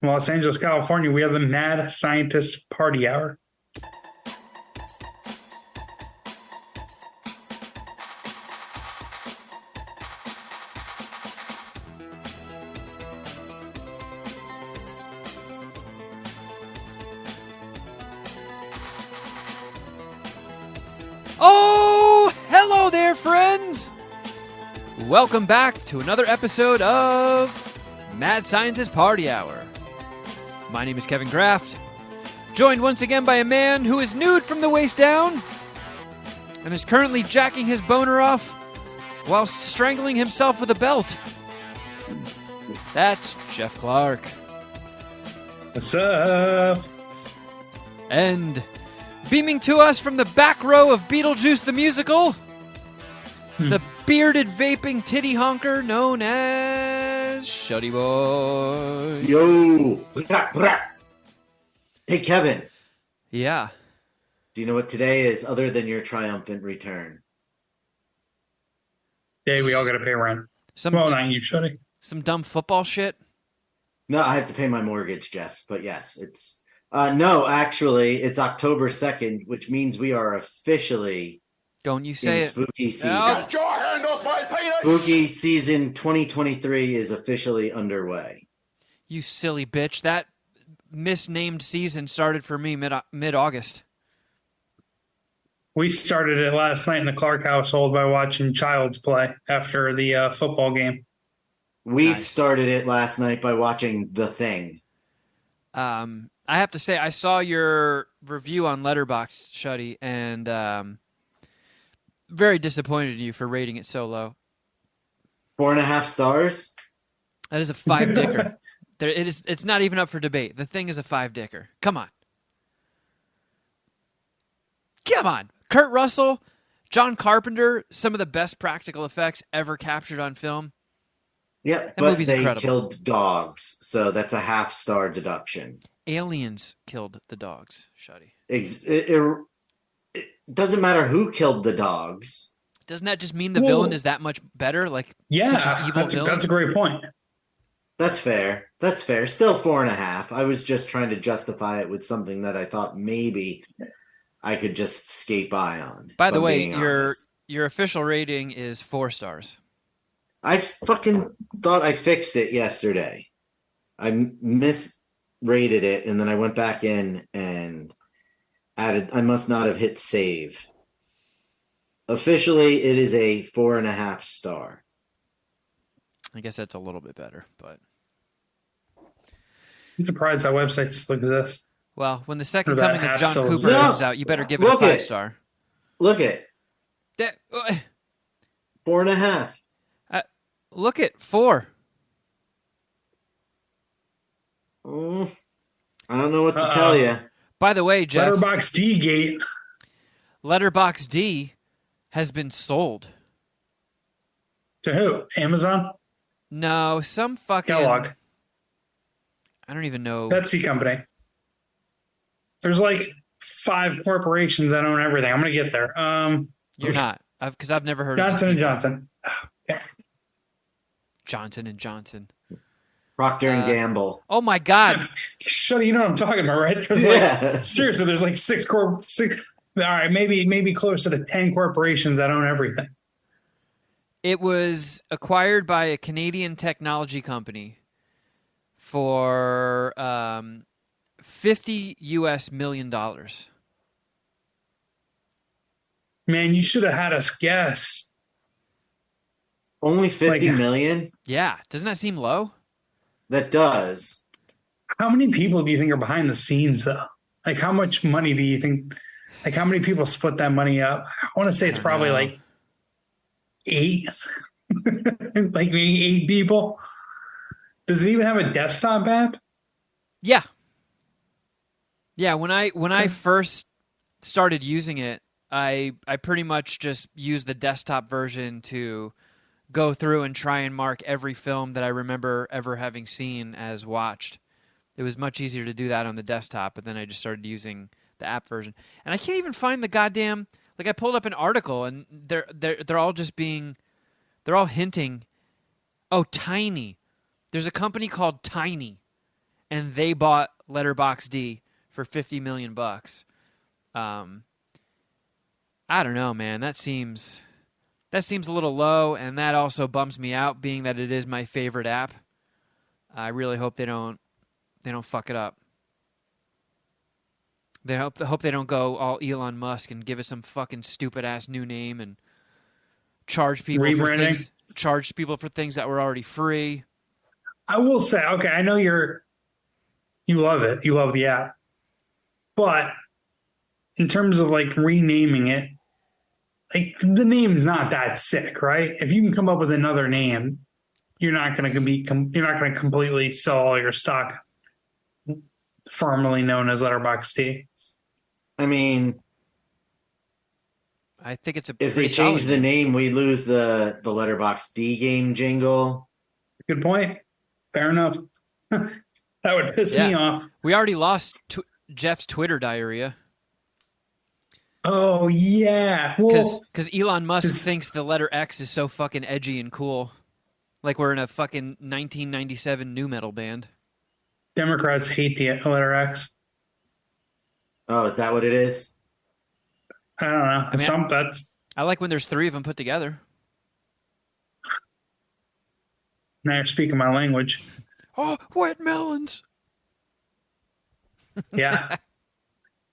In Los Angeles, California, we have the Mad Scientist Party Hour. Oh, hello there, friends! Welcome back to another episode of Mad Scientist Party Hour. My name is Kevin Graft, joined once again by a man who is nude from the waist down and is currently jacking his boner off whilst strangling himself with a belt. That's Jeff Clark. What's up? And beaming to us from the back row of Beetlejuice the Musical, the bearded vaping titty honker known as Shuddy Boy. Yo! Hey, Kevin. Yeah. Do you know what today is other than your triumphant return? Hey, we all got to pay rent. Well, not you, Shuddy. Some dumb football shit? No, I have to pay my mortgage, Jeff. But yes, it's... no, actually, it's October 2nd, which means we are officially Don't you say in it. spooky season. Get your hand off my penis! Spooky season 2023 is officially underway. You silly bitch. That misnamed season started for me mid-August. We started it last night in the Clark household by watching Child's Play after the football game. We Nice. started it last night by watching The Thing. I have to say, I saw your review on Letterboxd, Shuddy, and very disappointed in you for rating it so low. 4.5 stars? That is a 5-dicker. It's not even up for debate. The Thing is a 5-dicker. Come on. Come on. Kurt Russell, John Carpenter, some of the best practical effects ever captured on film. Yep, That but movie's they incredible. killed dogs, so that's a half-star deduction. Aliens killed the dogs, Shuddy. It doesn't matter who killed the dogs. Doesn't that just mean the Whoa. villain is that much better? Like, such Yeah, an evil villain? that's a great point. That's fair. That's fair. Still 4.5. I was just trying to justify it with something that I thought maybe I could just skate by on. By if the I'm way, being your honest. official rating is 4 stars. I fucking thought I fixed it yesterday. I misrated it, and then I went back in and added. I must not have hit save. Officially, it is a 4.5 star. I guess that's a little bit better, but I'm surprised that website still exists. well, when the second Or that coming of app John still Cooper exists. comes out, you better give it a Look it. 5-star. Look at That 4.5. look at 4. I don't know what to tell you. By the way, Jeff, Letterboxd D-Gate. Letterboxd D has been sold. To who? Amazon? No, some fucking Kellogg? I don't even know. Pepsi Company. There's like 5 corporations that own everything. I'm going to get there. You're not, because I've never heard Johnson of and these people. Johnson. Johnson and Johnson. Procter and Gamble. Oh my God! Shuddy, you know what I'm talking about, right? There's Yeah. seriously, there's like 6 all right, maybe closer to 10 corporations that own everything. It was acquired by a Canadian technology company for $50 million. Man, you should have had us guess. Only 50 Like- million? Yeah, doesn't that seem low? That does. How many people do you think are behind the scenes, though? Like, how much money do you think? Like, how many people split that money up? I want to say it's don't probably know. like 8, like maybe 8 people. Does it even have a desktop app? Yeah. Yeah, when I first started using it, I pretty much just used the desktop version to go through and try and mark every film that I remember ever having seen as watched. It was much easier to do that on the desktop, but then I just started using the app version. And I can't even find the goddamn, like, I pulled up an article and they're all just being, hinting, oh, Tiny. There's a company called Tiny, and they bought Letterboxd for $50 million. I don't know, man. That seems a little low, and that also bums me out, being that it is my favorite app. I really hope they don't fuck it up. They hope they don't go all Elon Musk and give us some fucking stupid ass new name and charge people for things that were already free. I will say, okay, I know you love it. You love the app. But in terms of like renaming it, like the name's not that sick, right? If you can come up with another name, you're not going to completely sell all your stock, formerly known as Letterboxd. I mean, I think it's if they change the name, we lose the Letterboxd game jingle. Good point. Fair enough. That would piss me off. We already lost Jeff's Twitter diarrhea. Oh, yeah. Because Elon Musk thinks the letter X is so fucking edgy and cool. Like we're in a fucking 1997 nu metal band. Democrats hate the letter X. Oh, is that what it is? I don't know. I like when there's three of them put together. Now you're speaking my language. Oh, wet melons. Yeah.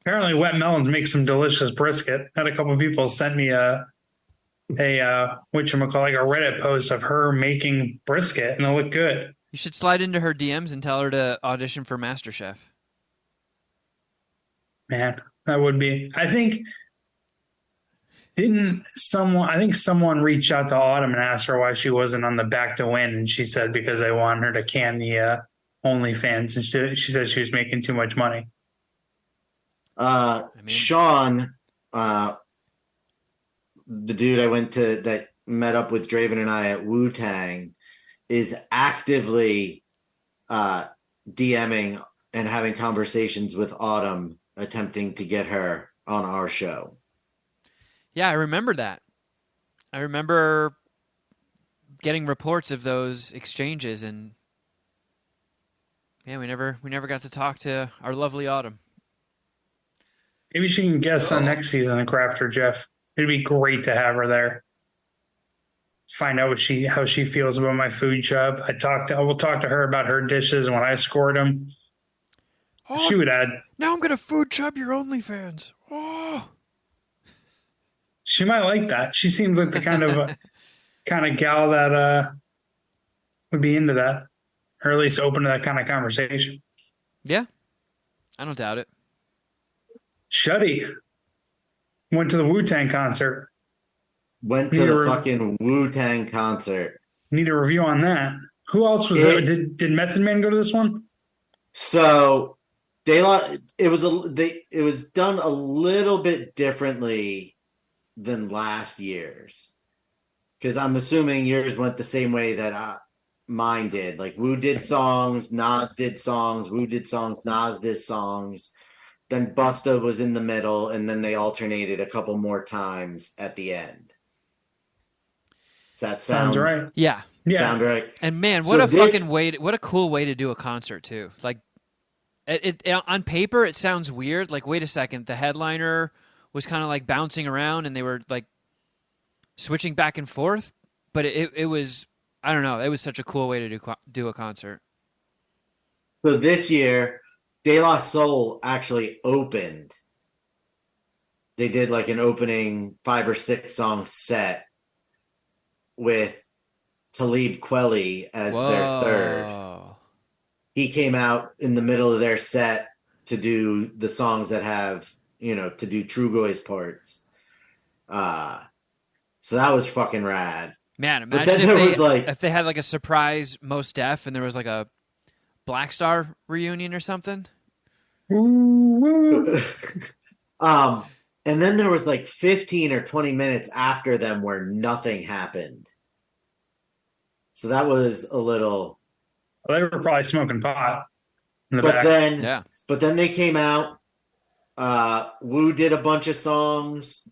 Apparently wet melons make some delicious brisket. Had a couple of people sent me a Reddit post of her making brisket, and it looked good. You should slide into her DMs and tell her to audition for MasterChef. Man, that would be. I think someone reached out to Autumn and asked her why she wasn't on the Back to Win, and she said because they wanted her to can the OnlyFans, and she said she was making too much money. Sean, the dude I went to that met up with Draven and I at Wu Tang, is actively DMing and having conversations with Autumn, attempting to get her on our show. Yeah, I remember that. I remember getting reports of those exchanges, and yeah, we never got to talk to our lovely Autumn. Maybe she can guest on next season of Crafter Jeff. It'd be great to have her there. Find out how she feels about my food chub. I will talk to her about her dishes and when I scored them. Oh, she would add. Now I'm gonna food chub your OnlyFans. Oh, she might like that. She seems like the kind of gal that would be into that, or at least open to that kind of conversation. Yeah, I don't doubt it. Shuddy went to the Wu Tang concert. Went to the fucking Wu Tang concert. Need a review on that. Who else was there? Did Method Man go to this one? So it was done a little bit differently than last year's, because I'm assuming yours went the same way that mine did. Like Wu did songs, Nas did songs, Wu did songs, Nas did songs. Then Busta was in the middle, and then they alternated a couple more times at the end. Does that sounds right? Yeah. Sound right? And man, what a cool way to do a concert too. Like, it on paper it sounds weird. Like, wait a second, the headliner was kind of like bouncing around, and they were like switching back and forth. But it was, I don't know, it was such a cool way to do a concert. So this year, De La Soul actually opened. They did like an opening 5 or 6 song set with Talib Kweli as their third. He came out in the middle of their set to do the songs that have, to do Trugoy's parts. So that was fucking rad. Man, imagine if they had like a surprise Mos Def and there was like a Black Star reunion or something. And then there was like 15 or 20 minutes after them where nothing happened. So that was a little. Well, they were probably smoking pot in the but back. But then they came out. Wu did a bunch of songs.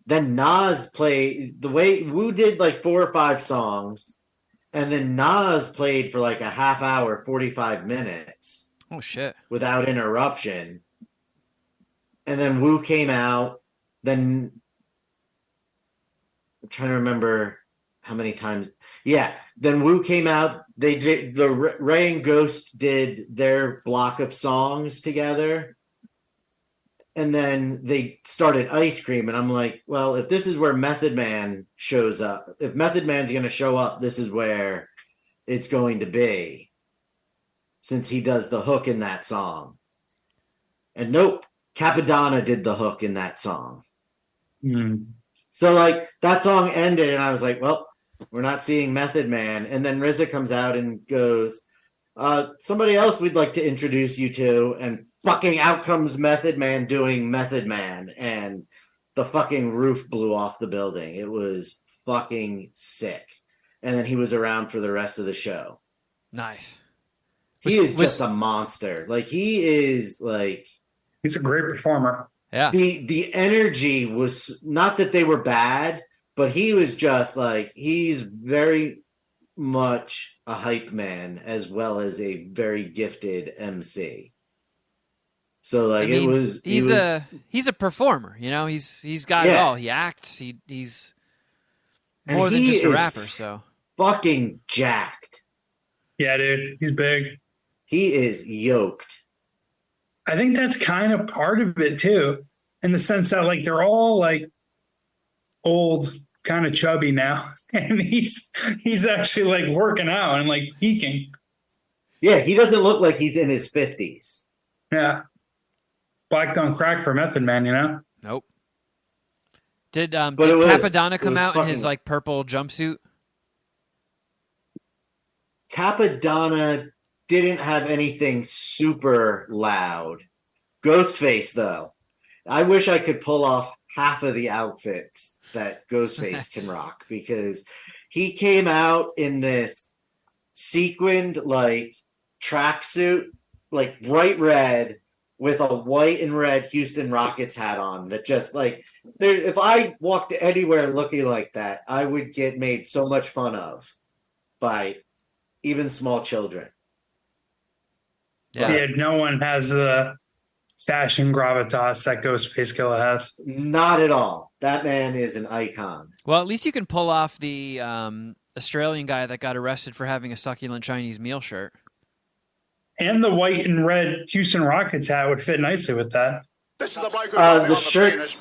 Then Nas played the way Wu did like 4 or 5 songs, and then Nas played for like a half hour, 45 minutes. Oh shit. without interruption. And then Wu came out. Then I'm trying to remember how many times. Yeah. Then Wu came out. They did Ray and Ghost did their block of songs together. And then they started Ice Cream. And I'm like, well, if this is where Method Man shows up, if Method Man's going to show up, this is where it's going to be. Since he does the hook in that song. And nope, Capadonna did the hook in that song. So like that song ended and I was like, well, we're not seeing Method Man. And then RZA comes out and goes, somebody else we'd like to introduce you to. And fucking out comes Method Man doing Method Man. And the fucking roof blew off the building. It was fucking sick. And then he was around for the rest of the show. Nice. He is just a monster. Like he is like he's a great performer. Yeah. The energy was not that they were bad, but he was just like he's very much a hype man as well as a very gifted MC. So like he's a performer, you know, he's got it all. He acts, he's more than just a rapper, so fucking jacked. Yeah, dude, he's big. He is yoked. I think that's kind of part of it too, in the sense that like they're all like old, kind of chubby now, and he's actually like working out and like peaking. Yeah, he doesn't look like he's in his 50s. Yeah, black don't crack for Method Man, you know. Nope. Did Capadonna come out in his like purple jumpsuit? Capadonna didn't have anything super loud. Ghostface, though. I wish I could pull off half of the outfits that Ghostface can rock because he came out in this sequined, like, tracksuit, like, bright red with a white and red Houston Rockets hat on that just, like, if I walked anywhere looking like that, I would get made so much fun of by even small children. Yeah, no one has the fashion gravitas that Ghostface Killer has. Not at all. That man is an icon. Well, at least you can pull off the Australian guy that got arrested for having a succulent Chinese meal shirt. And the white and red Houston Rockets hat would fit nicely with that. This is the shirt's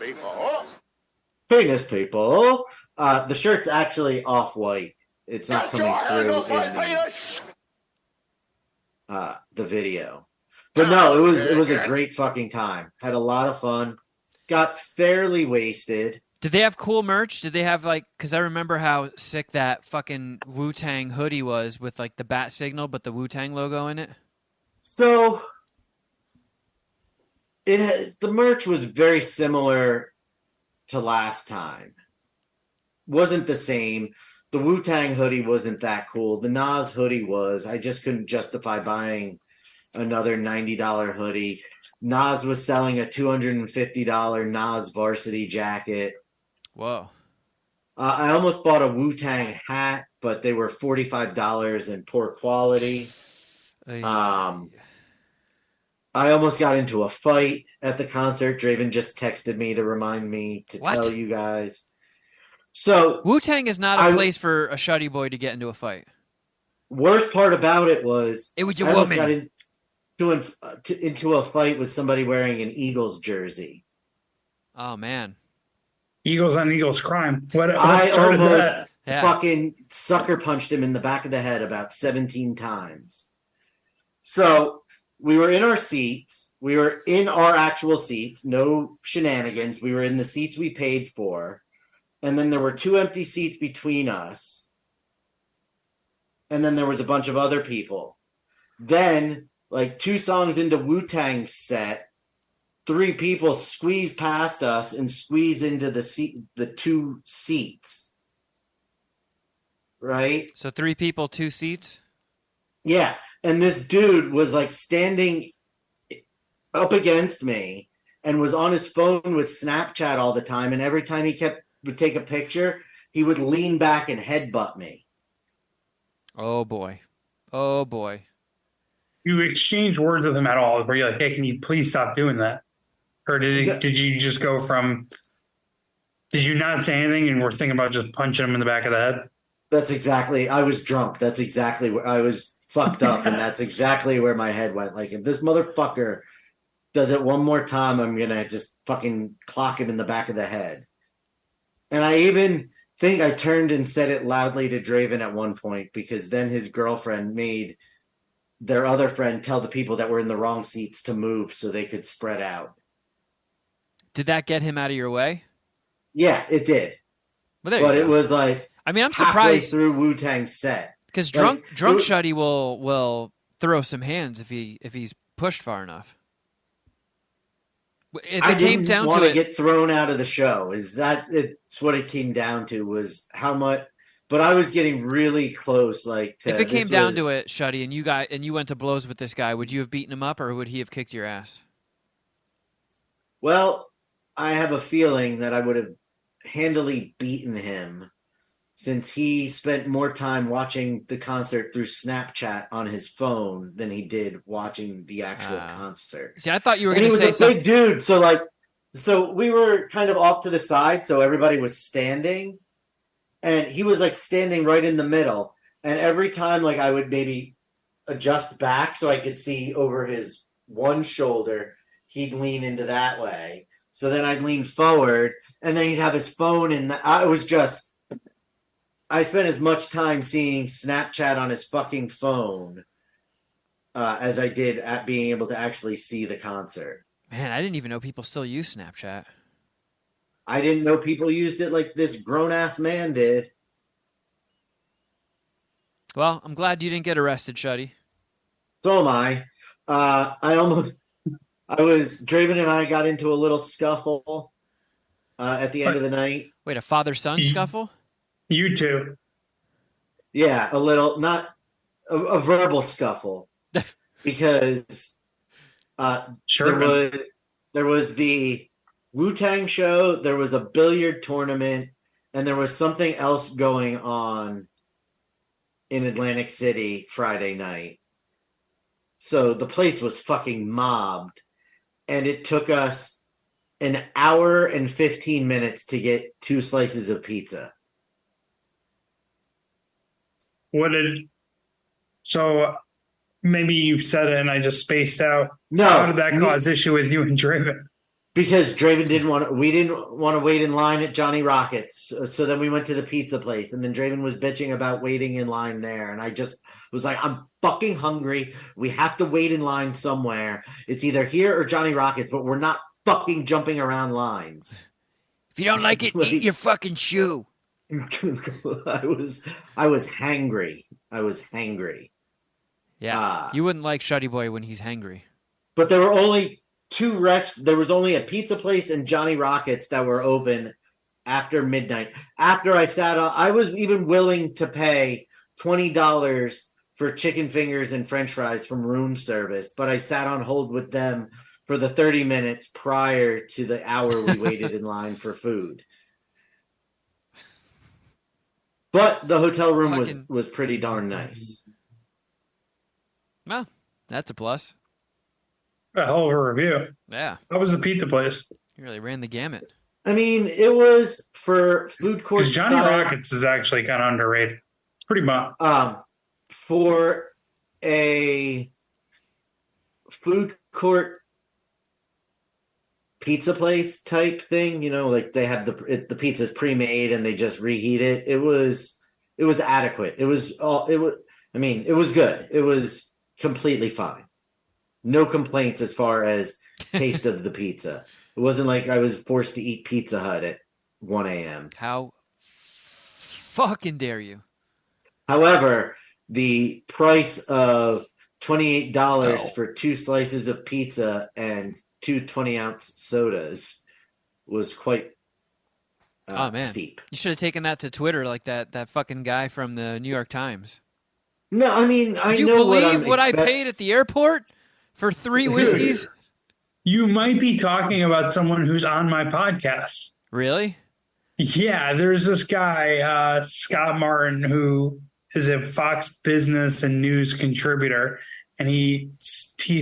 penis people. The shirt's actually off-white. It's not coming through in the video. But no, it was a great fucking time. Had a lot of fun. Got fairly wasted. Did they have cool merch? Did they have like? Because I remember how sick that fucking Wu Tang hoodie was with like the bat signal, but the Wu Tang logo in it. So the merch was very similar to last time. Wasn't the same. The Wu Tang hoodie wasn't that cool. The Nas hoodie was. I just couldn't justify buying another $90 hoodie. Nas was selling a $250 Nas varsity jacket. Whoa. I almost bought a Wu Tang hat, but they were $45 in poor quality. I almost got into a fight at the concert. Draven just texted me to remind me to tell you guys. So Wu-Tang is not a place for a Shuddy Boy to get into a fight. Worst part about it was your I woman. Got into a fight with somebody wearing an Eagles jersey. Oh man, Eagles on Eagles crime. What I started almost that? fucking sucker punched him in the back of the head about 17 times. So we were in our seats. We were in our actual seats. No shenanigans. We were in the seats we paid for. And then there were 2 empty seats between us. And then there was a bunch of other people. Then, like 2 songs into Wu-Tang's set, 3 people squeeze past us and squeeze into the 2 seats. Right? So 3 people, 2 seats? Yeah. And this dude was like standing up against me and was on his phone with Snapchat all the time. And every time he would take a picture, he would lean back and headbutt me. Oh boy. Oh boy. you exchange words with him at all? Where you're like, hey, can you please stop doing that? Or did you just go from? Did you not say anything and were thinking about just punching him in the back of the That's exactly. I was drunk. That's exactly where I was fucked up, and head? that's exactly where my head went. Like, if this motherfucker does it one more time, I'm gonna just fucking clock him in the back of the head. And I even think I turned and said it loudly to Draven at one point because then his girlfriend made their other friend tell the people that were in the wrong seats to move so they could spread out. Did that get him out of your way? Yeah, it did. Well, there But you it go. was like I mean, I'm halfway surprised through Wu Tang's set. because Like, drunk Shuddy will throw some hands if he's pushed far enough. If I it came didn't down want to to it, get thrown out of the show. Is that it's what it came down to was how much but I was getting really close like if it came down to it, Shuddy, and you went to blows with this guy, would you have beaten him up or would he have kicked your ass? well, I have a feeling that I would have handily beaten him since he spent more time watching the concert through Snapchat on his phone than he did watching the actual concert. See, I thought you were And going he to was say a something. big dude, so we were kind of off to the side, so everybody was standing, and he was like standing right in the middle. And every time, like I would maybe adjust back so I could see over his one shoulder, he'd lean into that way. So then I'd lean forward, and then he'd have his phone, and I spent as much time seeing Snapchat on his fucking phone as I did at being able to actually see the concert. Man, I didn't even know people still use Snapchat. I didn't know people used it like this grown ass man did. Well, I'm glad you didn't get arrested, Shuddy. So am I. Draven and I got into a little scuffle at the end of the night. Wait, a father-son scuffle? You two. Yeah, a little, not a verbal scuffle because Sure. there was the Wu Tang show, there was a billiard tournament, and there was something else going on in Atlantic City Friday night. So the place was fucking mobbed, and it took us an hour and 15 minutes to get 2 slices of pizza. So maybe you said it and I just spaced out. No, How did that cause issue with you and Draven? because we didn't want to wait in line at Johnny Rockets. So then we went to the pizza place, and then Draven was bitching about waiting in line there. And I just was like, I'm fucking hungry. We have to wait in line somewhere. It's either here or Johnny Rockets, but we're not fucking jumping around lines. If you don't like it, eat your fucking shoe. I was hangry. I was hangry. Yeah, you wouldn't like Shuddy Boy when he's hangry. But there were only there was only a pizza place and Johnny Rockets that were open after midnight. After I sat on, I was even willing to pay $20 for chicken fingers and French fries from room service, but I sat on hold with them for the 30 minutes prior to the hour we waited in line for food. But the hotel room was pretty darn nice. Well, that's a plus. A hell of a review. Yeah. How was the pizza place? You really ran the gamut. I mean, it was for food court Because Johnny style. Rockets is actually kind of underrated. It's pretty bomb. For a food court pizza place type thing, like they have the pizza's pre-made and they just reheat it. It was adequate. It was good. It was completely fine. No complaints as far as taste of the pizza. It wasn't like I was forced to eat Pizza Hut at 1 a.m. How fucking dare you? However, the price of $28 for 2 slices of pizza and 2 20-ounce sodas was quite steep. You should have taken that to Twitter like that fucking guy from the New York Times. No, I mean, I you know believe what I paid at the airport for 3 whiskeys? You might be talking about someone who's on my podcast. Really? Yeah, there's this guy, Scott Martin, who is a Fox Business and News contributor, and he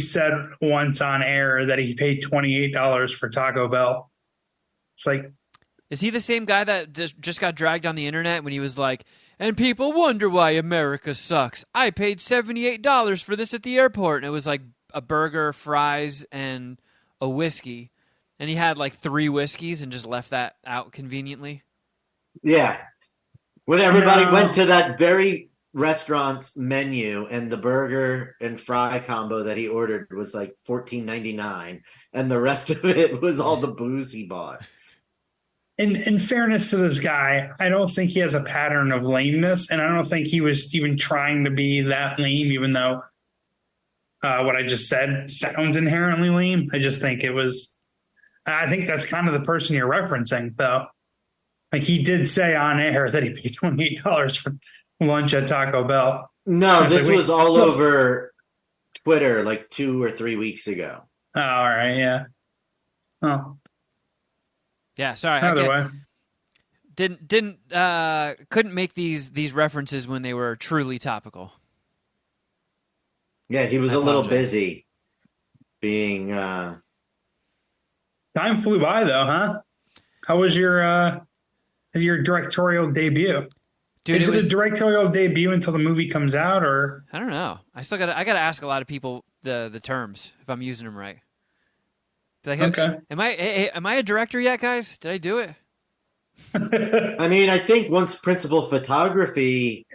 said once on air that he paid $28 for Taco Bell. It's like, Is he the same guy that just got dragged on the internet when he was like, and people wonder why America sucks? I paid $78 for this at the airport. And it was like a burger, fries, and a whiskey. And he had like 3 whiskeys and just left that out conveniently. Yeah. When everybody No. went to that very restaurant's menu and the burger and fry combo that he ordered was like $14.99, and the rest of it was all the booze he bought. in fairness to this guy, I don't think he has a pattern of lameness, and I don't think he was even trying to be that lame, even though what I just said sounds inherently lame. I just think it was. I think that's kind of the person you're referencing, though. Like he did say on air that he paid $28 for lunch at Taco Bell. No, this like, was all over Twitter like 2 or 3 weeks ago. Oh, all right, yeah. Oh, Yeah, sorry. either way. Couldn't make these references when they were truly topical. Yeah, he was I a little apologize. busy being Time flew by, though, huh? How was your directorial debut? Dude, Is it it was a directorial debut until the movie comes out, or I don't know. I gotta ask a lot of people the terms if I'm using them right. Be like, okay? am I a director yet, guys? Did I do it? I mean, I think once principal photography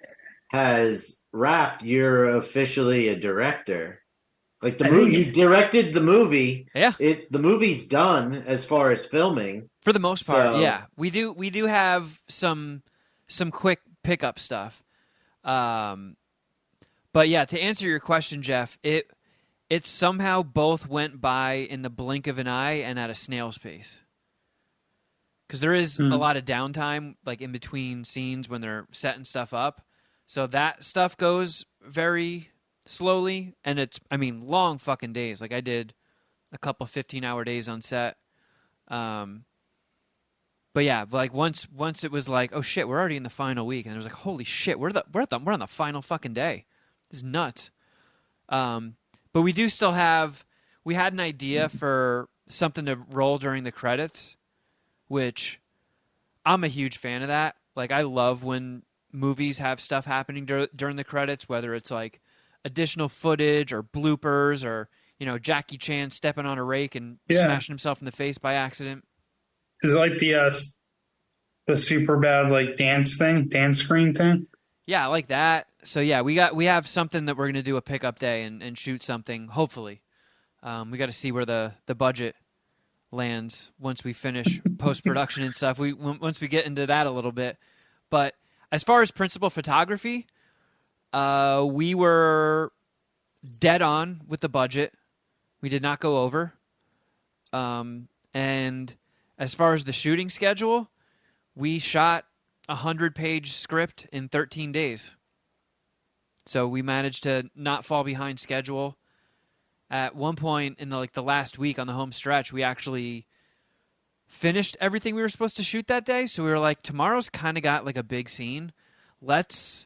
has wrapped, you're officially a director. Like the I movie, think- you directed the movie. Yeah. The movie's done as far as filming. For the most part, So- yeah. We do have some quick pickup stuff. But yeah, to answer your question, Jeff, it somehow both went by in the blink of an eye and at a snail's pace. Because there is a lot of downtime, like in between scenes when they're setting stuff up. So that stuff goes very slowly, and it's, I mean, long fucking days. Like I did a couple 15-hour days on set. But yeah, like once it was like, oh shit, we're already in the final week, and it was like, holy shit, we're on the final fucking day. This is nuts. But we do still we had an idea for something to roll during the credits, which I'm a huge fan of that. Like I love when movies have stuff happening during the credits, whether it's like additional footage or bloopers or, you know, Jackie Chan stepping on a rake and smashing himself in the face by accident. Is it like the super bad like dance screen thing? Yeah, I like that. So yeah, we have something that we're gonna do a pickup day and shoot something. Hopefully, we got to see where the budget lands once we finish post production and stuff. Once we get into that a little bit. But as far as principal photography, we were dead on with the budget. We did not go over. And as far as the shooting schedule, we shot a 100-page script in 13 days. So we managed to not fall behind schedule. At one point in the last week on the home stretch, we actually finished everything we were supposed to shoot that day. So we were like, tomorrow's kind of got like a big scene. Let's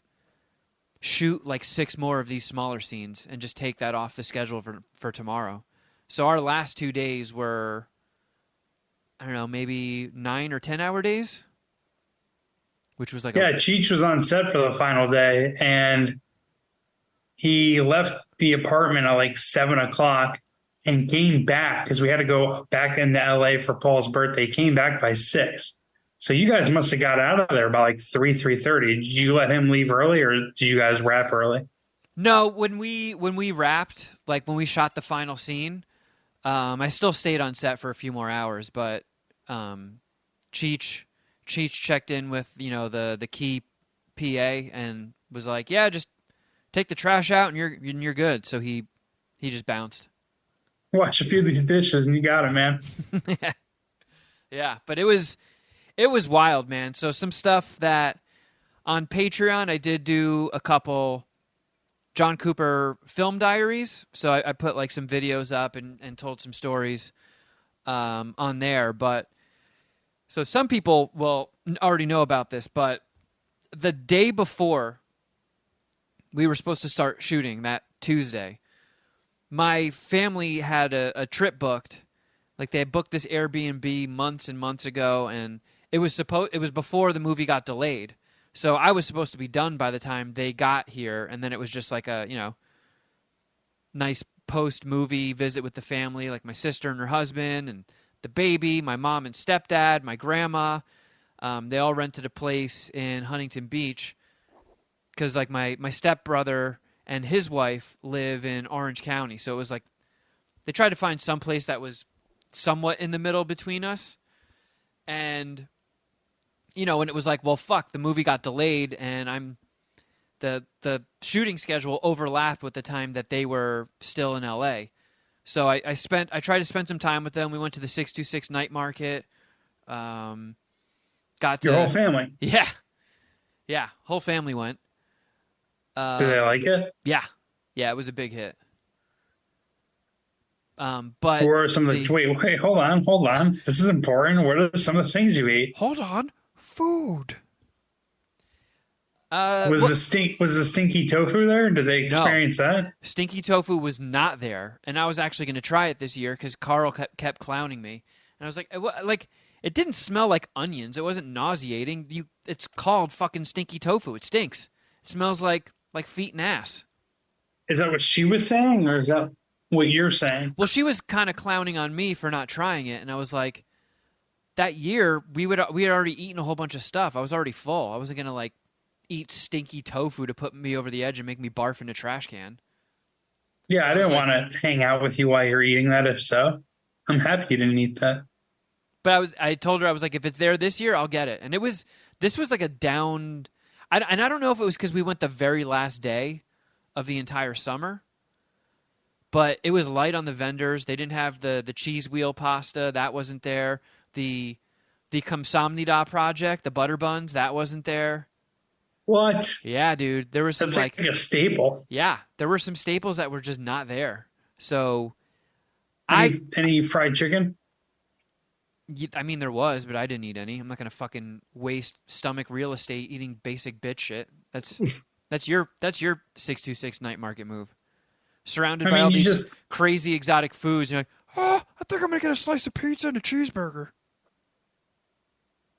shoot like 6 more of these smaller scenes and just take that off the schedule for tomorrow. So our last 2 days were, I don't know, maybe 9 or 10-hour days, which was like Cheech was on set for the final day, and he left the apartment at like 7 o'clock and came back because we had to go back into LA for Paul's birthday. He came back by 6. So you guys must have got out of there by like 3:30. Did you let him leave early, or did you guys wrap early? No, when we wrapped, like when we shot the final scene, I still stayed on set for a few more hours, but Cheech checked in with, you know, the key PA and was like, "Yeah, just take the trash out and you're good." So he just bounced. Wash a few of these dishes and you got it, man. Yeah, but it was wild, man. So some stuff that on Patreon I did do a couple John Cooper film diaries. So I put like some videos up and told some stories on there. But so some people will already know about this, but the day before we were supposed to start shooting, that Tuesday, my family had a trip booked. Like they had booked this Airbnb months and months ago, and it was before the movie got delayed. So I was supposed to be done by the time they got here, and then it was just like a, nice post-movie visit with the family, like my sister and her husband and the baby, my mom and stepdad, my grandma. They all rented a place in Huntington Beach because like my stepbrother and his wife live in Orange County. So it was like they tried to find some place that was somewhat in the middle between us. And, and it was like, well, fuck, the movie got delayed and the shooting schedule overlapped with the time that they were still in LA. So I tried to spend some time with them. We went to the 626 night market. Your whole family? Yeah. Yeah. Whole family went. Did they like it? Yeah. Yeah. It was a big hit. But what are some of the wait, hold on. This is important. What are some of the things you ate? Hold on. Food. Was the stinky tofu there? Did they experience that? Stinky tofu was not there, and I was actually going to try it this year because Carl kept clowning me, and I was like, it didn't smell like onions. It wasn't nauseating. It's called fucking stinky tofu. It stinks. It smells like feet and ass. Is that what she was saying, or is that what you're saying? Well, she was kind of clowning on me for not trying it, and I was like, that year we had already eaten a whole bunch of stuff. I was already full. I wasn't gonna eat stinky tofu to put me over the edge and make me barf in a trash can. Yeah, I didn't want to hang out with you while you're eating that. If so, I'm happy you didn't eat that. But I told her, I was like, if it's there this year, I'll get it. And this was like a down, and I don't know if it was because we went the very last day of the entire summer, but it was light on the vendors. They didn't have the cheese wheel pasta. That wasn't there. The Kamsamnida project, the butter buns, that wasn't there. What? Yeah, dude. There was some That's like a staple. Yeah, there were some staples that were just not there. So any fried chicken? I mean, there was, but I didn't eat any. I'm not gonna fucking waste stomach real estate eating basic bitch shit. That's your 626 night market move. Surrounded by all these crazy exotic foods, you're like, oh, I think I'm gonna get a slice of pizza and a cheeseburger.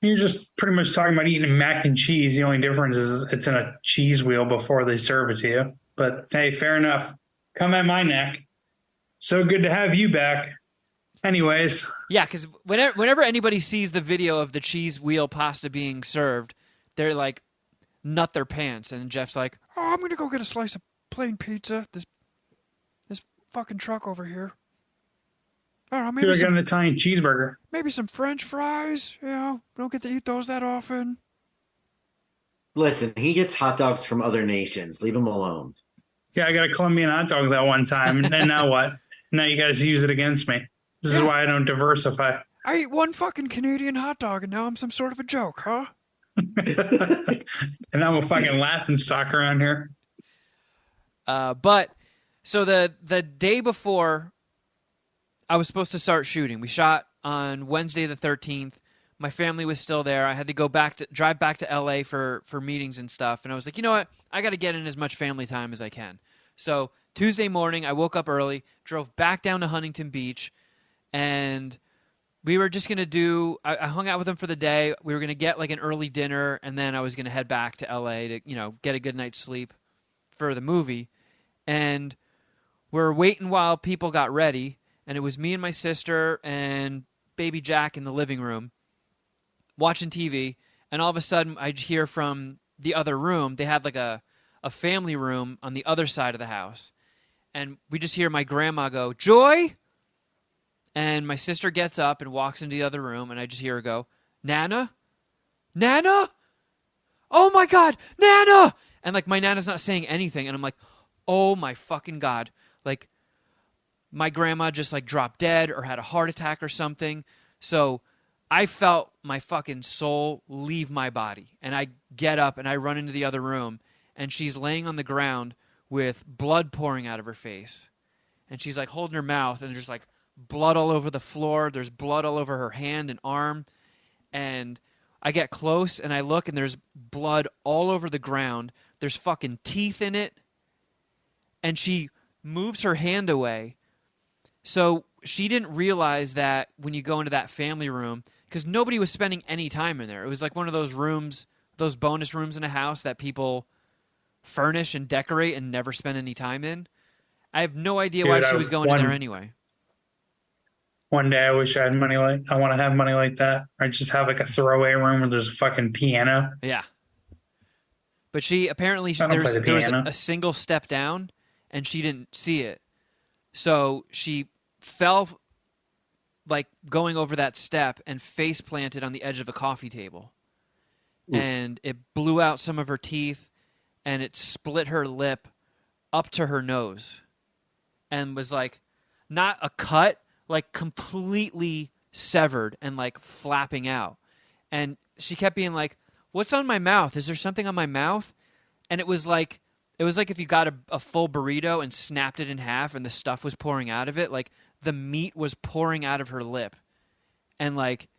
You're just pretty much talking about eating mac and cheese. The only difference is it's in a cheese wheel before they serve it to you. But hey, fair enough. Come at my neck. So good to have you back. Anyways. Yeah, because whenever anybody sees the video of the cheese wheel pasta being served, they're like, nut their pants. And Jeff's like, oh, I'm going to go get a slice of plain pizza. This fucking truck over here. I don't know, maybe you're like an Italian cheeseburger. Maybe some French fries. We don't get to eat those that often. Listen, he gets hot dogs from other nations. Leave him alone. Yeah, I got a Colombian hot dog that one time. And now what? Now you guys use it against me. This is why I don't diversify. I ate one fucking Canadian hot dog and now I'm some sort of a joke, huh? And I'm a fucking laughing stock around here. But so the day before I was supposed to start shooting, we shot on Wednesday the 13th. My family was still there. I had to drive back to LA for meetings and stuff. And I was like, you know what? I got to get in as much family time as I can. So Tuesday morning, I woke up early, drove back down to Huntington Beach, and we were just going to I hung out with them for the day. We were going to get like an early dinner, and then I was going to head back to LA to, get a good night's sleep for the movie. And we're waiting while people got ready, and it was me and my sister and baby Jack in the living room watching TV, and all of a sudden I'd hear from the other room. They had like a family room on the other side of the house, and we just hear my grandma go, Joy! And my sister gets up and walks into the other room, and I just hear her go, Nana? Nana? Oh my God, Nana! And like my Nana's not saying anything, and I'm like, oh my fucking God. Like my grandma just like dropped dead or had a heart attack or something. So I felt my fucking soul leave my body, and I get up and I run into the other room, and she's laying on the ground with blood pouring out of her face, and she's like holding her mouth, and there's like blood all over the floor. There's blood all over her hand and arm, and I get close and I look, and there's blood all over the ground. There's fucking teeth in it, and she moves her hand away. So she didn't realize that when you go into that family room, because nobody was spending any time in there. It was like one of those rooms, those bonus rooms in a house that people furnish and decorate and never spend any time in. I have no idea why Dude, she was going in there anyway. One day I wish I had money I want to have money like that. Or just have like a throwaway room where there's a fucking piano. Yeah. But she apparently I don't play the there was piano. a single step down and she didn't see it. So she fell like going over that step and face planted on the edge of a coffee table. Oof. And it blew out some of her teeth and it split her lip up to her nose and was like not a cut, like completely severed and like flapping out. And she kept being like, "What's on my mouth? Is there something on my mouth?" And it was like if you got a full burrito and snapped it in half and the stuff was pouring out of it. Like the meat was pouring out of her lip. And like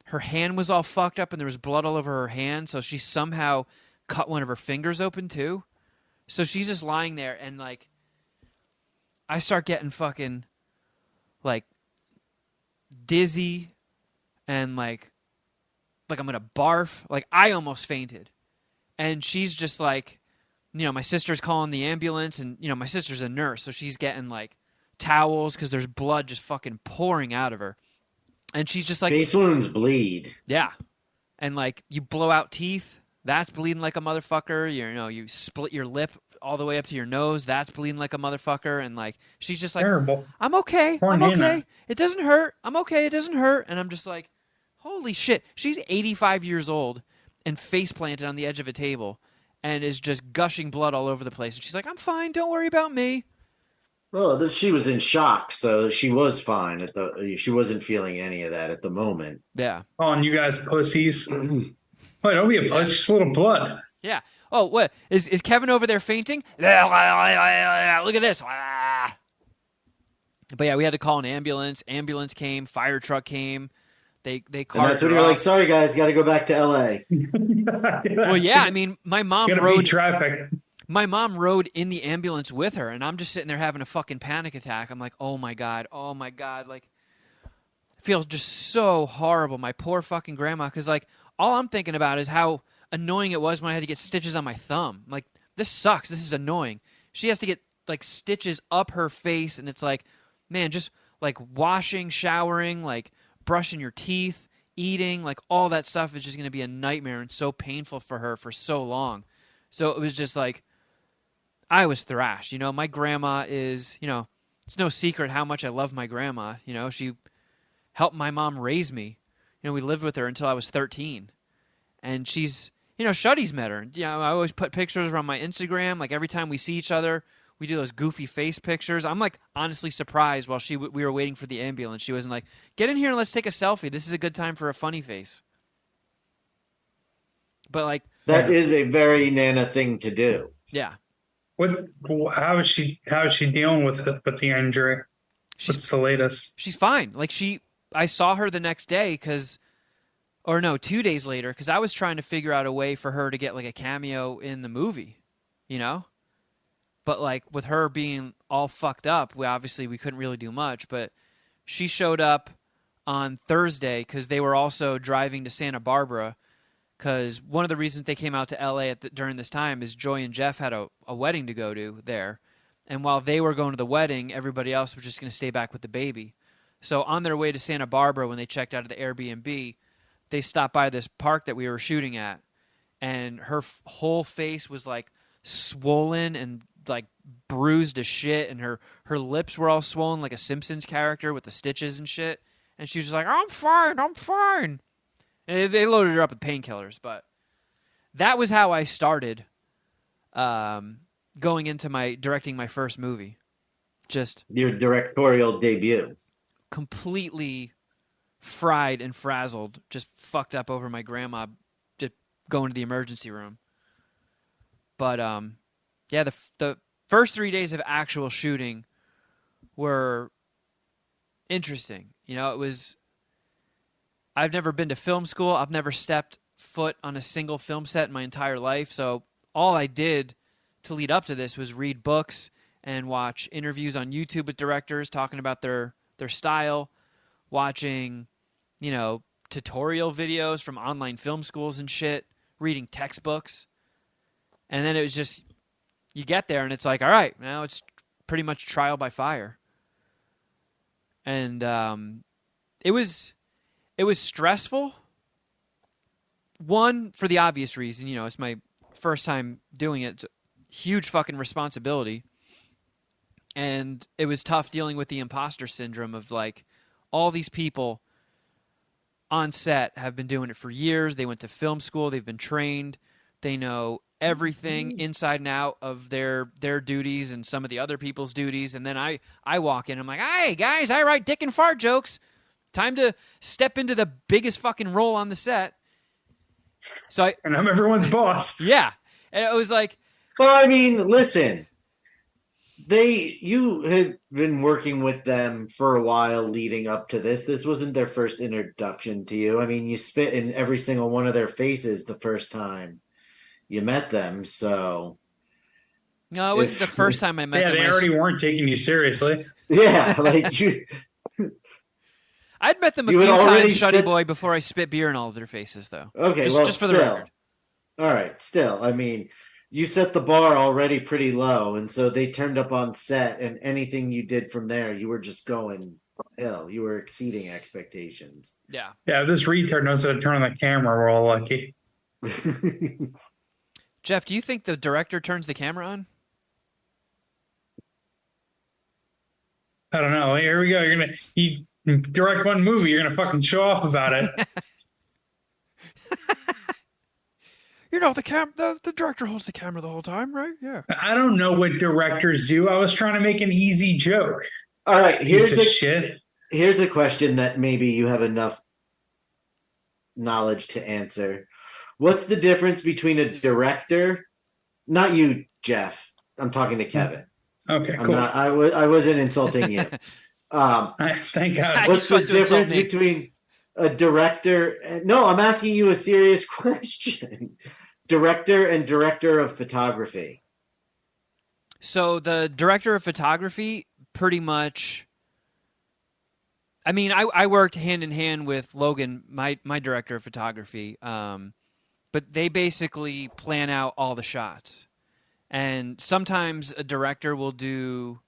her hand was all fucked up and there was blood all over her hand. So she somehow cut one of her fingers open too. So she's just lying there and like I start getting fucking like dizzy and like I'm gonna barf. Like I almost fainted. And she's just like, you know, my sister's calling the ambulance and, you know, my sister's a nurse. So she's getting like towels because there's blood just fucking pouring out of her. And she's just like... Face wounds bleed. Yeah. And like you blow out teeth, that's bleeding like a motherfucker. You know, you split your lip all the way up to your nose, that's bleeding like a motherfucker. And like she's just like, terrible. I'm okay. Poor I'm Nina. okay. It doesn't hurt. I'm okay. It doesn't hurt. And I'm just like, holy shit. She's 85 years old and face planted on the edge of a table and is just gushing blood all over the place. And she's like, I'm fine. Don't worry about me. Well, she was in shock, so she was fine. She wasn't feeling any of that at the moment. Yeah. Calling you guys pussies. Wait, don't be a puss. Just a little blood. Yeah. Oh, what? Is Kevin over there fainting? Look at this. But yeah, we had to call an ambulance. Ambulance came. Fire truck came. They carted And that's when you're her like, off. sorry guys, got to go back to L.A. Well, yeah. I mean, my mom rode traffic. My mom rode in the ambulance with her, and I'm just sitting there having a fucking panic attack. I'm like, oh my god, like, I feel just so horrible. My poor fucking grandma, because like all I'm thinking about is how annoying it was when I had to get stitches on my thumb. Like, this sucks. This is annoying. She has to get like stitches up her face, and it's like, man, just like washing, showering, like brushing your teeth, eating, like all that stuff is just going to be a nightmare and so painful for her for so long. So it was just like, I was thrashed. You know, my grandma is, you know, it's no secret how much I love my grandma. You know, she helped my mom raise me. You know, we lived with her until I was 13. And she's, you know, Shuddy's met her. You know, I always put pictures of her on my Instagram. Like every time we see each other, we do those goofy face pictures. I'm like honestly surprised while we were waiting for the ambulance. She wasn't like, get in here and let's take a selfie. This is a good time for a funny face. But like, that is a very Nana thing to do. Yeah. How is she dealing with the injury? What's the latest? She's fine. Like I saw her the next day 2 days later, because I was trying to figure out a way for her to get like a cameo in the movie, you know? But like with her being all fucked up, we couldn't really do much. But she showed up on Thursday because they were also driving to Santa Barbara. Because one of the reasons they came out to L.A. during this time is Joy and Jeff had a wedding to go to there. And while they were going to the wedding, everybody else was just going to stay back with the baby. So on their way to Santa Barbara, when they checked out of the Airbnb, they stopped by this park that we were shooting at. And her whole face was like swollen and like bruised as shit. And her lips were all swollen like a Simpsons character with the stitches and shit. And she was just like, I'm fine. And they loaded her up with painkillers, but that was how I started going into directing my first movie. Just your directorial debut. Completely fried and frazzled, just fucked up over my grandma just going to the emergency room. But yeah, the first 3 days of actual shooting were interesting. You know, I've never been to film school. I've never stepped foot on a single film set in my entire life. So all I did to lead up to this was read books and watch interviews on YouTube with directors talking about their style, watching, tutorial videos from online film schools and shit, reading textbooks. And then it was just, you get there and it's like, all right, now it's pretty much trial by fire. And it was stressful. One, for the obvious reason, it's my first time doing it. It's a huge fucking responsibility. And it was tough dealing with the imposter syndrome of like all these people on set have been doing it for years. They went to film school. They've been trained. They know everything inside and out of their duties and some of the other people's duties. And then I walk in. I'm like, hey, guys, I write dick and fart jokes. Time to step into the biggest fucking role on the set. And I'm everyone's boss. Yeah. And it was like... Well, I mean, listen. You had been working with them for a while leading up to this. This wasn't their first introduction to you. I mean, you spit in every single one of their faces the first time you met them, so... No, it wasn't the first time I met them. Yeah, they already weren't taking you seriously. Yeah, like you... I'd met them a few times, Shuddy Boy, before I spit beer in all of their faces, though. Okay, just for the record. All right, still, I mean, you set the bar already pretty low, and so they turned up on set, and anything you did from there, you were just going hell. You were exceeding expectations. Yeah. Yeah, if this retard knows how to turn on the camera, we're all lucky. Jeff, do you think the director turns the camera on? I don't know. Here we go. You direct one movie, you're gonna fucking show off about it. The director holds the camera the whole time, right? Yeah. I don't know what directors do. I was trying to make an easy joke. All right, here's a question that maybe you have enough knowledge to answer. What's the difference between a director? Not you, Jeff. I'm talking to Kevin. Okay, cool. I wasn't insulting you. Thank God. What's the difference between a director? No, I'm asking you a serious question. Director and director of photography. So the director of photography pretty much... I mean, I worked hand in hand with Logan, my director of photography, but they basically plan out all the shots. And sometimes a director will do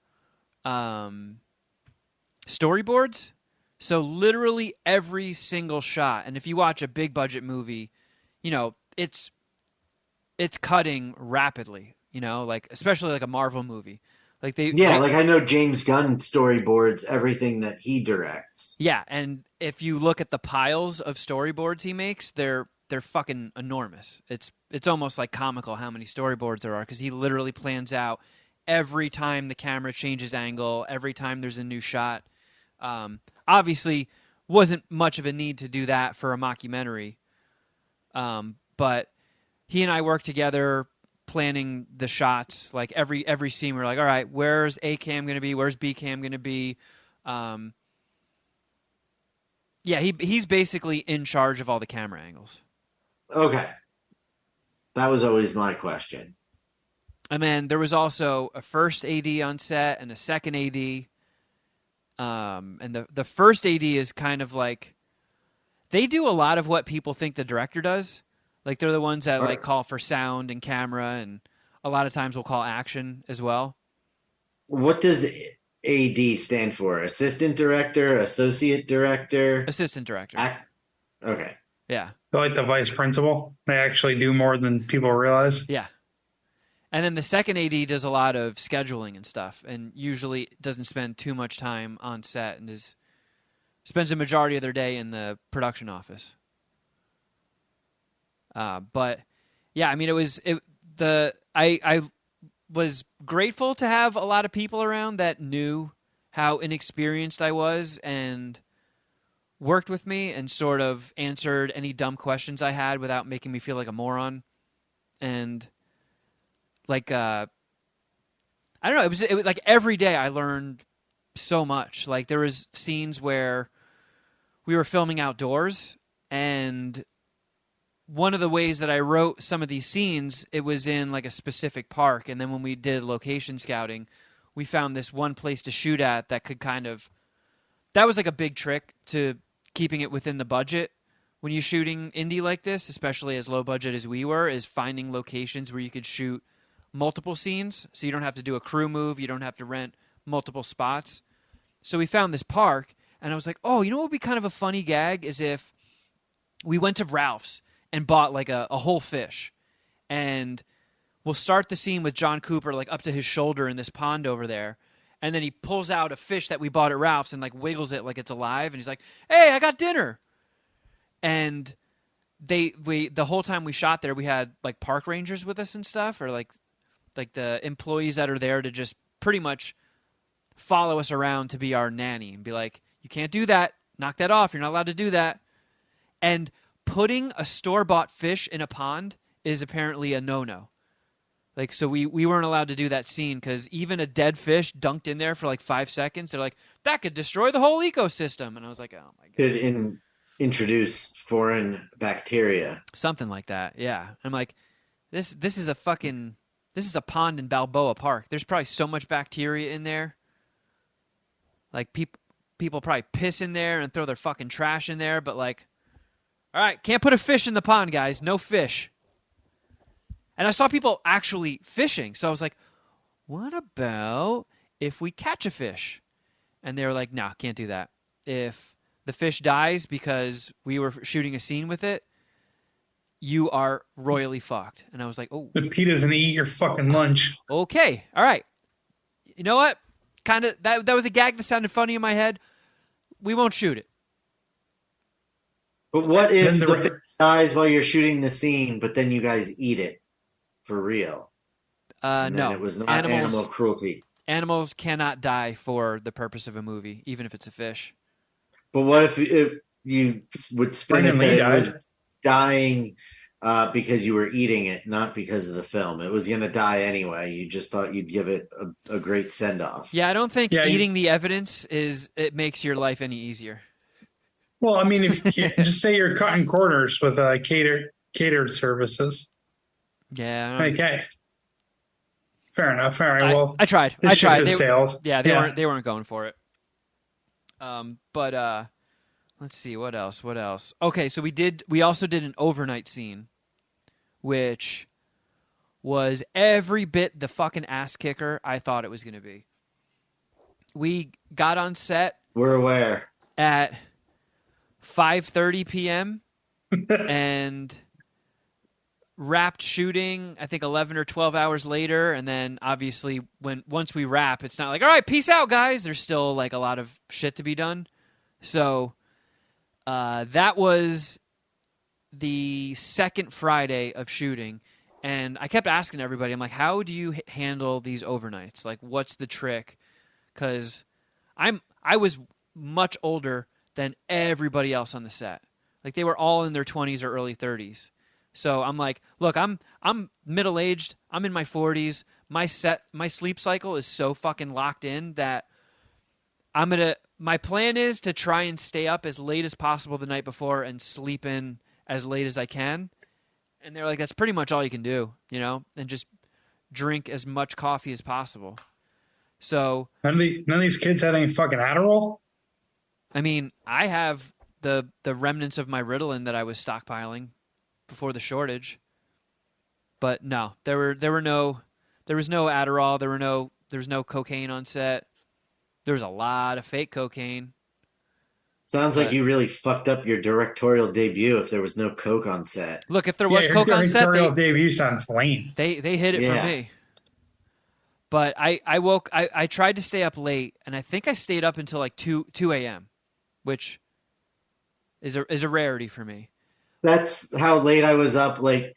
storyboards. So literally every single shot. And if you watch a big budget movie, it's cutting rapidly, like especially like a Marvel movie. Like I know James Gunn storyboards everything that he directs. Yeah, and if you look at the piles of storyboards he makes, they're fucking enormous. It's almost like comical how many storyboards there are because he literally plans out every time the camera changes angle, every time there's a new shot. Obviously, wasn't much of a need to do that for a mockumentary, but he and I worked together planning the shots. Like every scene, we're like, all right, where's A cam going to be? Where's B cam going to be? Yeah, he's basically in charge of all the camera angles. Okay. That was always my question. And then there was also a first AD on set and a second AD. And the first AD is kind of like, they do a lot of what people think the director does. Like they're the ones that like call for sound and camera, and a lot of times will call action as well. What does AD stand for? Assistant director, associate director? Assistant director. Okay. Yeah. They're like the vice principal. They actually do more than people realize. Yeah. And then the second AD does a lot of scheduling and stuff, and usually doesn't spend too much time on set and spends the majority of their day in the production office. But yeah, I mean, I was grateful to have a lot of people around that knew how inexperienced I was and worked with me and sort of answered any dumb questions I had without making me feel like a moron. And like, I don't know, it was like every day I learned so much. Like there was scenes where we were filming outdoors, and one of the ways that I wrote some of these scenes, it was in like a specific park. And then when we did location scouting, we found this one place to shoot at that could that was like a big trick to keeping it within the budget when you're shooting indie like this, especially as low budget as we were, is finding locations where you could shoot multiple scenes, so you don't have to do a crew move, you don't have to rent multiple spots. So we found this park, and I was like, oh, you know what would be kind of a funny gag is if we went to Ralph's and bought like a whole fish, and we'll start the scene with John Cooper like up to his shoulder in this pond over there, and then he pulls out a fish that we bought at Ralph's and like wiggles it like it's alive, and he's like, hey, I got dinner. And the whole time we shot there, we had like park rangers with us and stuff, or like the employees that are there to just pretty much follow us around to be our nanny and be like, you can't do that, knock that off, you're not allowed to do that. And putting a store-bought fish in a pond is apparently a no-no. Like, so we weren't allowed to do that scene because even a dead fish dunked in there for like 5 seconds, they're like, that could destroy the whole ecosystem. And I was like, oh my God. Could introduce foreign bacteria. Something like that, yeah. I'm like, this is a pond in Balboa Park. There's probably so much bacteria in there. Like, people probably piss in there and throw their fucking trash in there, but like, all right, can't put a fish in the pond, guys. No fish. And I saw people actually fishing, so I was like, what about if we catch a fish? And they were like, nah, can't do that. If the fish dies because we were shooting a scene with it, you are royally fucked. And I was like, oh. But Pete doesn't eat your fucking lunch. Okay, all right. You know what? Kind of that was a gag that sounded funny in my head. We won't shoot it. But what if the fish dies while you're shooting the scene, but then you guys eat it for real? No. It was not animal cruelty. Animals cannot die for the purpose of a movie, even if it's a fish. But what if you would spin it that it was dying because you were eating it, not because of the film? It was going to die anyway. You just thought you'd give it a great send-off. Yeah, I don't think eating the evidence it makes your life any easier. Well, I mean, if you just say you're cutting corners with catered services. Yeah. Okay. Fair enough. All right. Well, I tried. Sailed. Yeah, they weren't going for it. But let's see what else. Okay, so we also did an overnight scene, which was every bit the fucking ass kicker I thought it was going to be. We got on set. We're aware at 5:30 p.m. and wrapped shooting, I think 11 or 12 hours later, and then obviously once we wrap, it's not like, all right, peace out, guys. There's still like a lot of shit to be done. So that was the second Friday of shooting, and I kept asking everybody, I'm like, how do you handle these overnights? Like, what's the trick? Because I was much older than everybody else on the set. Like, they were all in their 20s or early 30s. So I'm like, look, I'm middle-aged. I'm in my 40s. My sleep cycle is so fucking locked in that my plan is to try and stay up as late as possible the night before and sleep in as late as I can. And they're like, that's pretty much all you can do, you know, and just drink as much coffee as possible. So none of these kids had any fucking Adderall? I mean, I have the remnants of my Ritalin that I was stockpiling before the shortage, but no, there was no Adderall. There was no cocaine on set. There was a lot of fake cocaine. Sounds like you really fucked up your directorial debut if there was no coke on set. Look, if there was coke on set, directorial debut sounds lame. They hit it for me. But I tried to stay up late, and I think I stayed up until like 2 a.m., which is a rarity for me. That's how late I was up. Like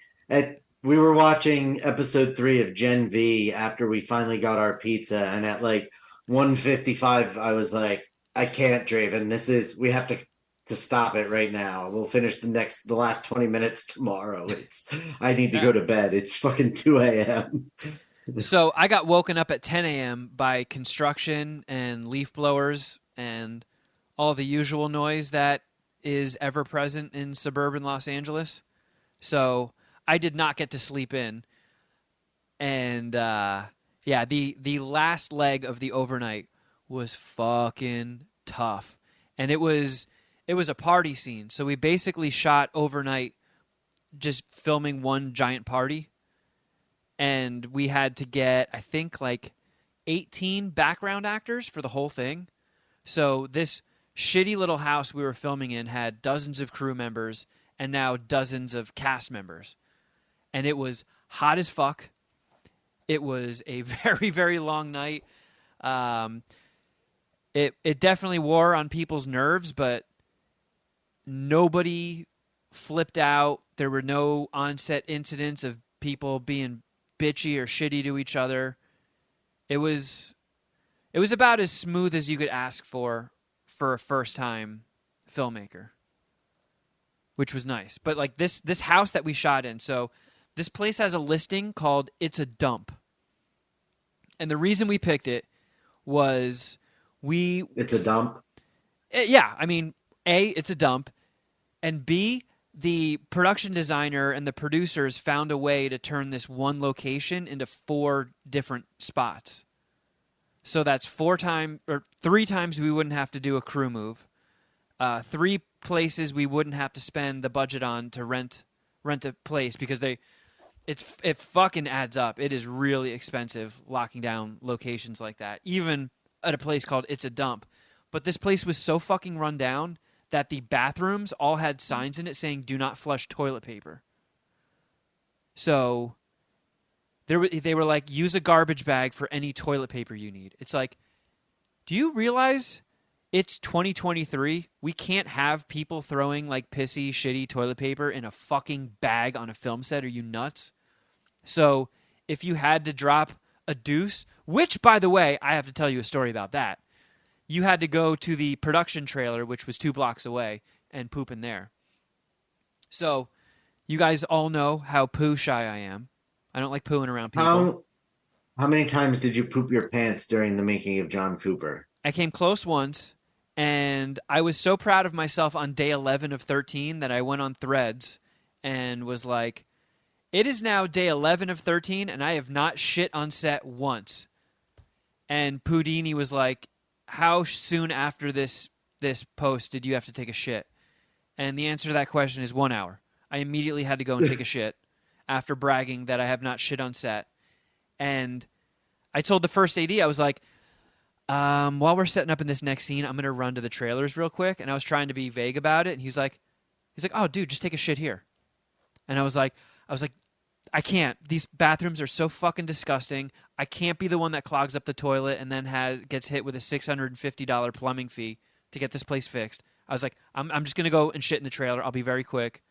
we were watching episode 3 of Gen V after we finally got our pizza, and at like 1:55, I was like, I can't, Draven. We have to stop it right now. We'll finish the last 20 minutes tomorrow. I need to go to bed. It's fucking 2 a.m. So I got woken up at 10 a.m. by construction and leaf blowers and all the usual noise that is ever present in suburban Los Angeles. So I did not get to sleep in. And Yeah, the last leg of the overnight was fucking tough. And it was a party scene. So we basically shot overnight just filming one giant party, and we had to get, I think, like 18 background actors for the whole thing. So this shitty little house we were filming in had dozens of crew members and now dozens of cast members. And it was hot as fuck. It was a very, very long night. It definitely wore on people's nerves, but nobody flipped out. There were no on-set incidents of people being bitchy or shitty to each other. It was about as smooth as you could ask for a first-time filmmaker, which was nice. But like this house that we shot in, so this place has a listing called "It's a Dump," and the reason we picked it was It's a dump. yeah, I mean, A, it's a dump, and B, the production designer and the producers found a way to turn this one location into 4 different spots. So that's 3 times we wouldn't have to do a crew move. 3 places we wouldn't have to spend the budget on to rent a place, because it fucking adds up. It is really expensive locking down locations like that, even at a place called It's a Dump. But this place was so fucking run down that the bathrooms all had signs in it saying "Do not flush toilet paper." So they were like, use a garbage bag for any toilet paper you need. It's like, do you realize it's 2023? We can't have people throwing like pissy, shitty toilet paper in a fucking bag on a film set. Are you nuts? So if you had to drop a deuce, which, by the way, I have to tell you a story about that. You had to go to the production trailer, which was 2 blocks away, and poop in there. So you guys all know how poo shy I am. I don't like pooing around people. How many times did you poop your pants during the making of John Cooper? I came close once, and I was so proud of myself on day 11 of 13 that I went on Threads and was like, it is now day 11 of 13, and I have not shit on set once. And Pudini was like, how soon after this post did you have to take a shit? And the answer to that question is 1 hour. I immediately had to go and take a shit after bragging that I have not shit on set. And I told the first AD, I was like, while we're setting up in this next scene, I'm going to run to the trailers real quick. And I was trying to be vague about it. And he's like, oh, dude, just take a shit here. And I was like, I can't. These bathrooms are so fucking disgusting. I can't be the one that clogs up the toilet and then gets hit with a $650 plumbing fee to get this place fixed. I was like, I'm just going to go and shit in the trailer. I'll be very quick.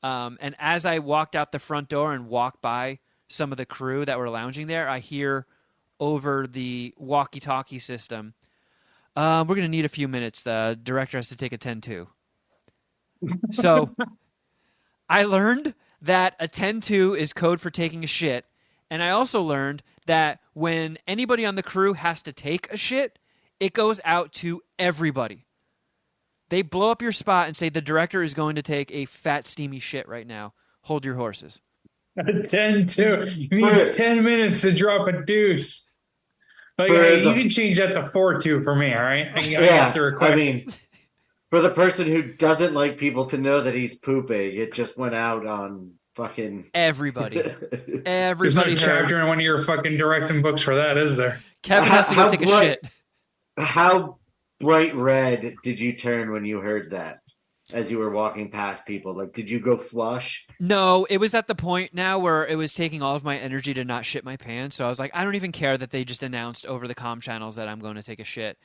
And as I walked out the front door and walked by some of the crew that were lounging there, I hear over the walkie-talkie system, we're going to need a few minutes. The director has to take a 10-2. So I learned that a 10-2 is code for taking a shit. And I also learned that when anybody on the crew has to take a shit, it goes out to everybody. They blow up your spot and say the director is going to take a fat, steamy shit right now. Hold your horses. A 10-2 means 10 minutes to drop a deuce. Like, you can change that to 4-2 for me, all right? I have to request. I mean, for the person who doesn't like people to know that he's pooping, it just went out on fucking everybody. There's no chapter in one of your fucking directing books for that, is there? Kevin has to go take a shit. How bright red did you turn when you heard that as you were walking past people? Like, did you go flush? No, it was at the point now where it was taking all of my energy to not shit my pants. So I was like, I don't even care that they just announced over the comm channels that I'm going to take a shit.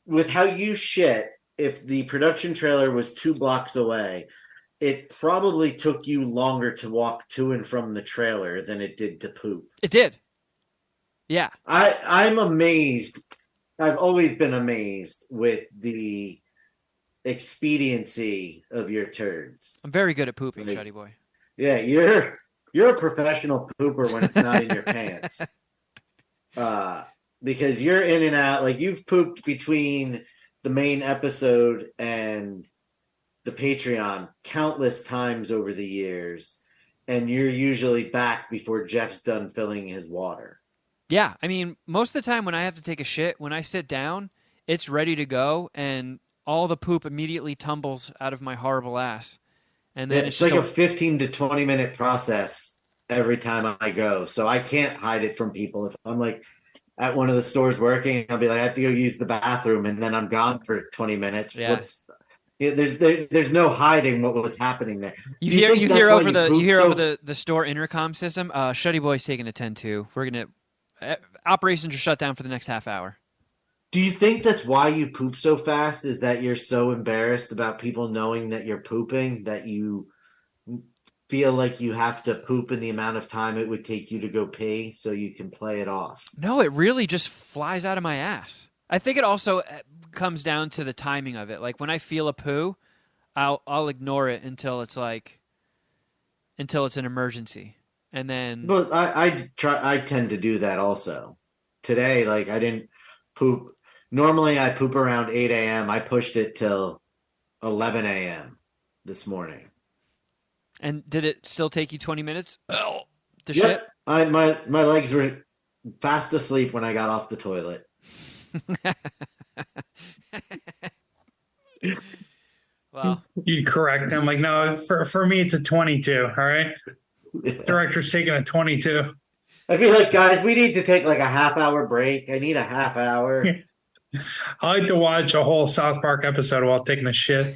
With how you shit, if the production trailer was 2 blocks away, it probably took you longer to walk to and from the trailer than it did to poop. It did. Yeah. I'm amazed. I've always been amazed with the expediency of your turds. I'm very good at pooping, Shuddy Boy. Yeah, you're a professional pooper when it's not in your pants. Because you're in and out. Like, you've pooped between the main episode and the Patreon countless times over the years. and you're usually back before Jeff's done filling his water. Yeah, I mean, most of the time when I have to take a shit, when I sit down, it's ready to go, and all the poop immediately tumbles out of my horrible ass. And Yeah, then it's it's just like a 15 to 20 minute process every time I go. So I can't hide it from people. If I'm like at one of the stores working, I'll be like, I have to go use the bathroom, and then I'm gone for 20 minutes. yeah. There's no hiding what was happening there. You Do you hear think you that's hear why over you the you poop hear over so the store intercom system. Shuddy Boy's taking a 10-2. We're gonna operations are shut down for the next half hour. Do you think that's why you poop so fast? Is that you're so embarrassed about people knowing that you're pooping that you feel like you have to poop in the amount of time it would take you to go pee so you can play it off? No, it really just flies out of my ass. I think it also comes down to the timing of it. Like when I feel a poo, I'll ignore it until it's an emergency, and then But I tend to do that also. Today, like I didn't poop. Normally I poop around 8 a.m. I pushed it till 11 a.m. this morning. and did it still take you 20 minutes to shit? Yep. My legs were fast asleep when I got off the toilet. Well, You'd correct him. Like, no, for me, it's a 22. All right. Director's taking a 22. I feel like, guys, we need to take like a half-hour break. I need a half hour. I like to watch a whole South Park episode while taking a shit.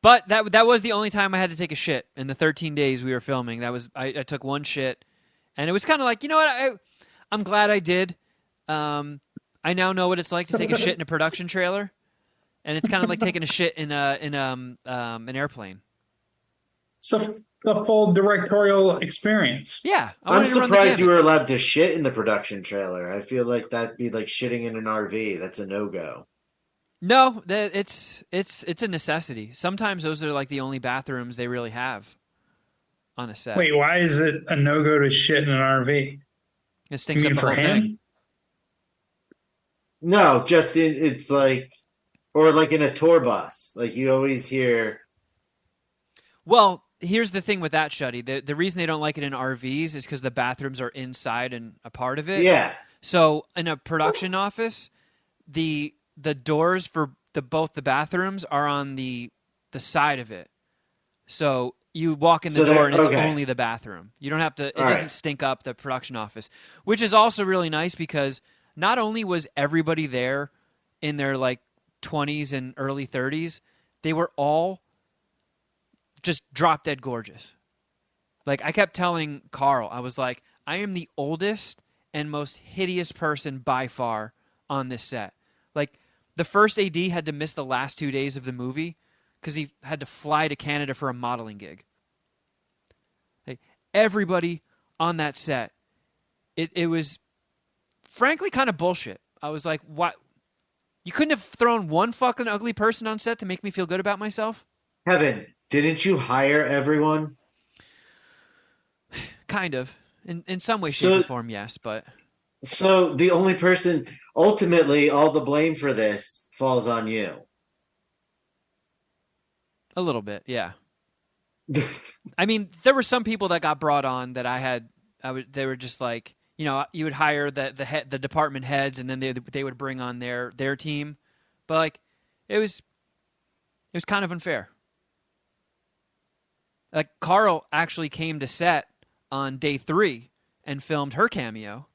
but that was the only time I had to take a shit in the 13 days we were filming. That was I took one shit, and it was kind of like, you know what, I'm glad I did. I now know what it's like to take a shit in a production trailer, and it's kind of like taking a shit in an airplane. So the full directorial experience. Yeah, I'm surprised you were allowed to shit in the production trailer. I feel like that'd be like shitting in an RV. That's a no-go. No, it's a necessity. Sometimes those are like the only bathrooms they really have on a set. Wait, why is it a no-go to shit in an RV? It You stinks up mean the for whole him? thing. No, just it's like, or like in a tour bus. Like you always hear. Well, here's the thing with that, Shuddy. The reason they don't like it in RVs is because the bathrooms are inside and a part of it. Yeah. So in a production office, the doors for both the bathrooms are on the side of it. So you walk in the door and it's only the bathroom. You don't have to. It doesn't stink up the production office, which is also really nice because not only was everybody there in their like 20s and early 30s, they were all just drop dead gorgeous. Like I kept telling Carl, I was like, I am the oldest and most hideous person by far on this set. Like the first AD had to miss the last 2 days of the movie because he had to fly to Canada for a modeling gig. Like everybody on that set, it was frankly kind of bullshit. I was like, what? You couldn't have thrown one fucking ugly person on set to make me feel good about myself? Kevin, didn't you hire everyone? Kind of. In some way, shape, or form, yes, but... So the only person, ultimately, all the blame for this falls on you. A little bit, yeah. I mean, there were some people that got brought on that they were just like, you know, you would hire the department heads, and then they would bring on their team, but like, it was kind of unfair. Like Carl actually came to set on day 3 and filmed her cameo,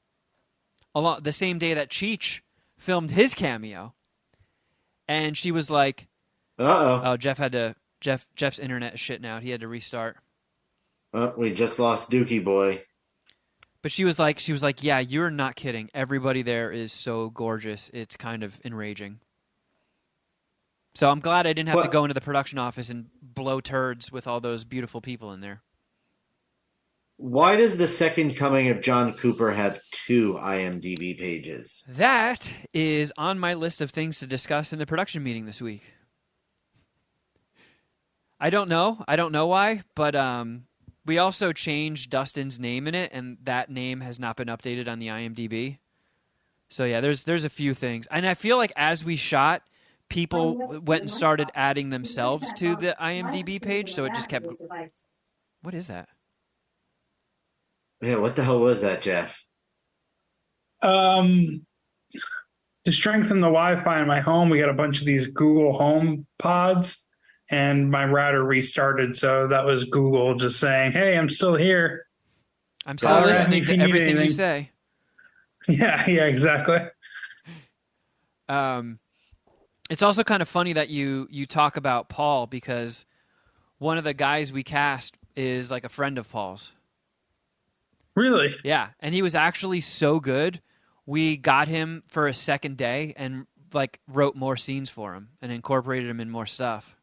the same day that Cheech filmed his cameo, and she was like, "Oh, Jeff's internet is shitting out. He had to restart." Oh, we just lost Dookie Boy. But she was like, yeah, you're not kidding. Everybody there is so gorgeous. It's kind of enraging. So I'm glad I didn't have to go into the production office and blow turds with all those beautiful people in there. Why does The Second Coming of John Cooper have 2 IMDb pages? That is on my list of things to discuss in the production meeting this week. I don't know why, but we also changed Dustin's name in it, and that name has not been updated on the IMDb. So yeah, there's a few things. And I feel like as we shot, people went and started adding themselves to the IMDb page, so it just kept. What is that? Yeah, what the hell was that, Jeff? Um, to strengthen the Wi-Fi in my home, we got a bunch of these Google Home Pods, and my router restarted. So that was Google just saying, "Hey, I'm still here. I'm still Gotcha. listening If to you need everything you anything." say. Yeah, yeah, exactly. It's also kind of funny that you talk about Paul because one of the guys we cast is like a friend of Paul's. Really? Yeah, and he was actually so good, we got him for a second day and like wrote more scenes for him and incorporated him in more stuff.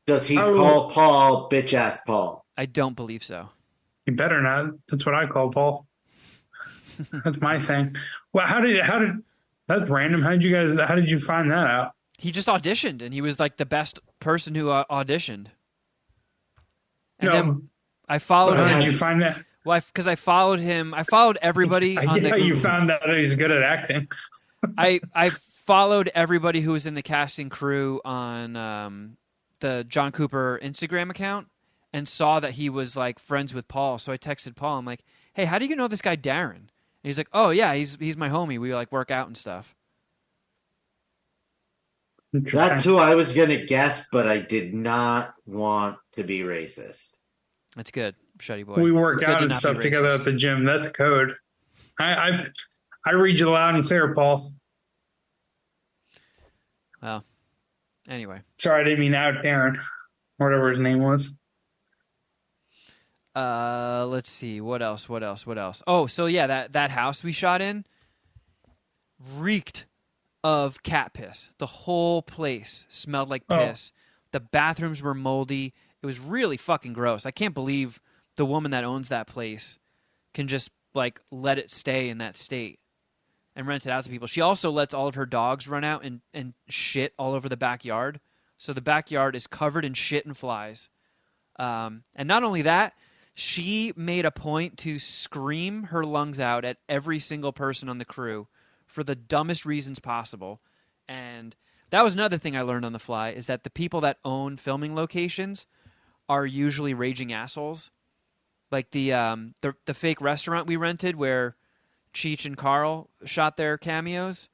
Does he Oh, call Paul bitch ass Paul? I don't believe so. you better not. That's what I call Paul. That's my thing. Well, how did that's random. How did you find that out? He just auditioned and he was like the best person who auditioned. And then No, I followed but how Okay, did him. you find that? Well, because I followed him. I followed everybody I on get the how you Google. found out that he's good at acting. I followed everybody who was in the casting crew on the John Cooper Instagram account and saw that he was like friends with Paul. So I texted Paul. I'm like, "Hey, how do you know this guy Darren?" And he's like, "Oh yeah, he's my homie. We like work out and stuff." that's Interesting. who I was gonna guess, but I did not want to be racist. That's good, Shuddy Boy. We It's worked good out to and not be stuff together racist. at the gym. That's code. I read you loud and clear, Paul. Well, anyway. Sorry, I didn't mean out Darren, whatever his name was. Let's see. What else? What else? What else? Oh, so yeah, that house we shot in reeked of cat piss. The whole place smelled like Oh, piss. The bathrooms were moldy. It was really fucking gross. I can't believe the woman that owns that place can just like let it stay in that state and rent it out to people. She also lets all of her dogs run out and shit all over the backyard. So the backyard is covered in shit and flies. And not only that, she made a point to scream her lungs out at every single person on the crew for the dumbest reasons possible. And that was another thing I learned on the fly is that the people that own filming locations are usually raging assholes. Like the fake restaurant we rented where Cheech and Carl shot their cameos.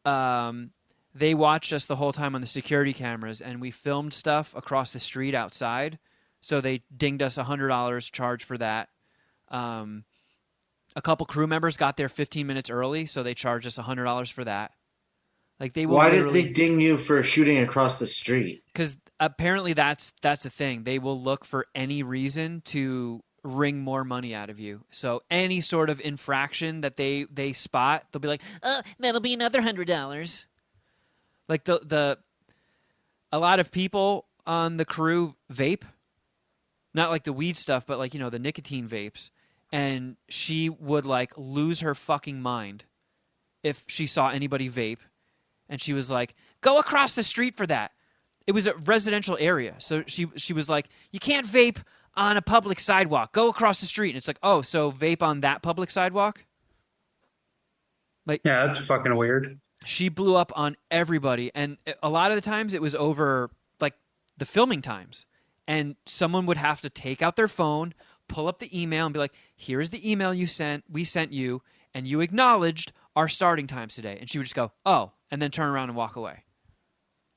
They watched us the whole time on the security cameras, and we filmed stuff across the street outside. So they dinged us $100 charge for that. A couple crew members got there 15 minutes early, so they charged us $100 for that. Like they will Why did literally, they ding you for shooting across the street? because apparently that's the thing. They will look for any reason to wring more money out of you. So any sort of infraction that they spot, they'll be like, that'll be another $100. Like the a lot of people on the crew vape, not like the weed stuff, but like the nicotine vapes. And she would like lose her fucking mind if she saw anybody vape. And she was like, go across the street for that. It was a residential area. So she was like, you can't vape on a public sidewalk. Go across the street. And it's like, oh, so vape on that public sidewalk? Like, yeah, that's fucking weird. she blew up on everybody. And a lot of the times it was over like the filming times. And someone would have to take out their phone, pull up the email and be like, here's the email we sent you, and you acknowledged our starting times today. And she would just go, oh, and then turn around and walk away.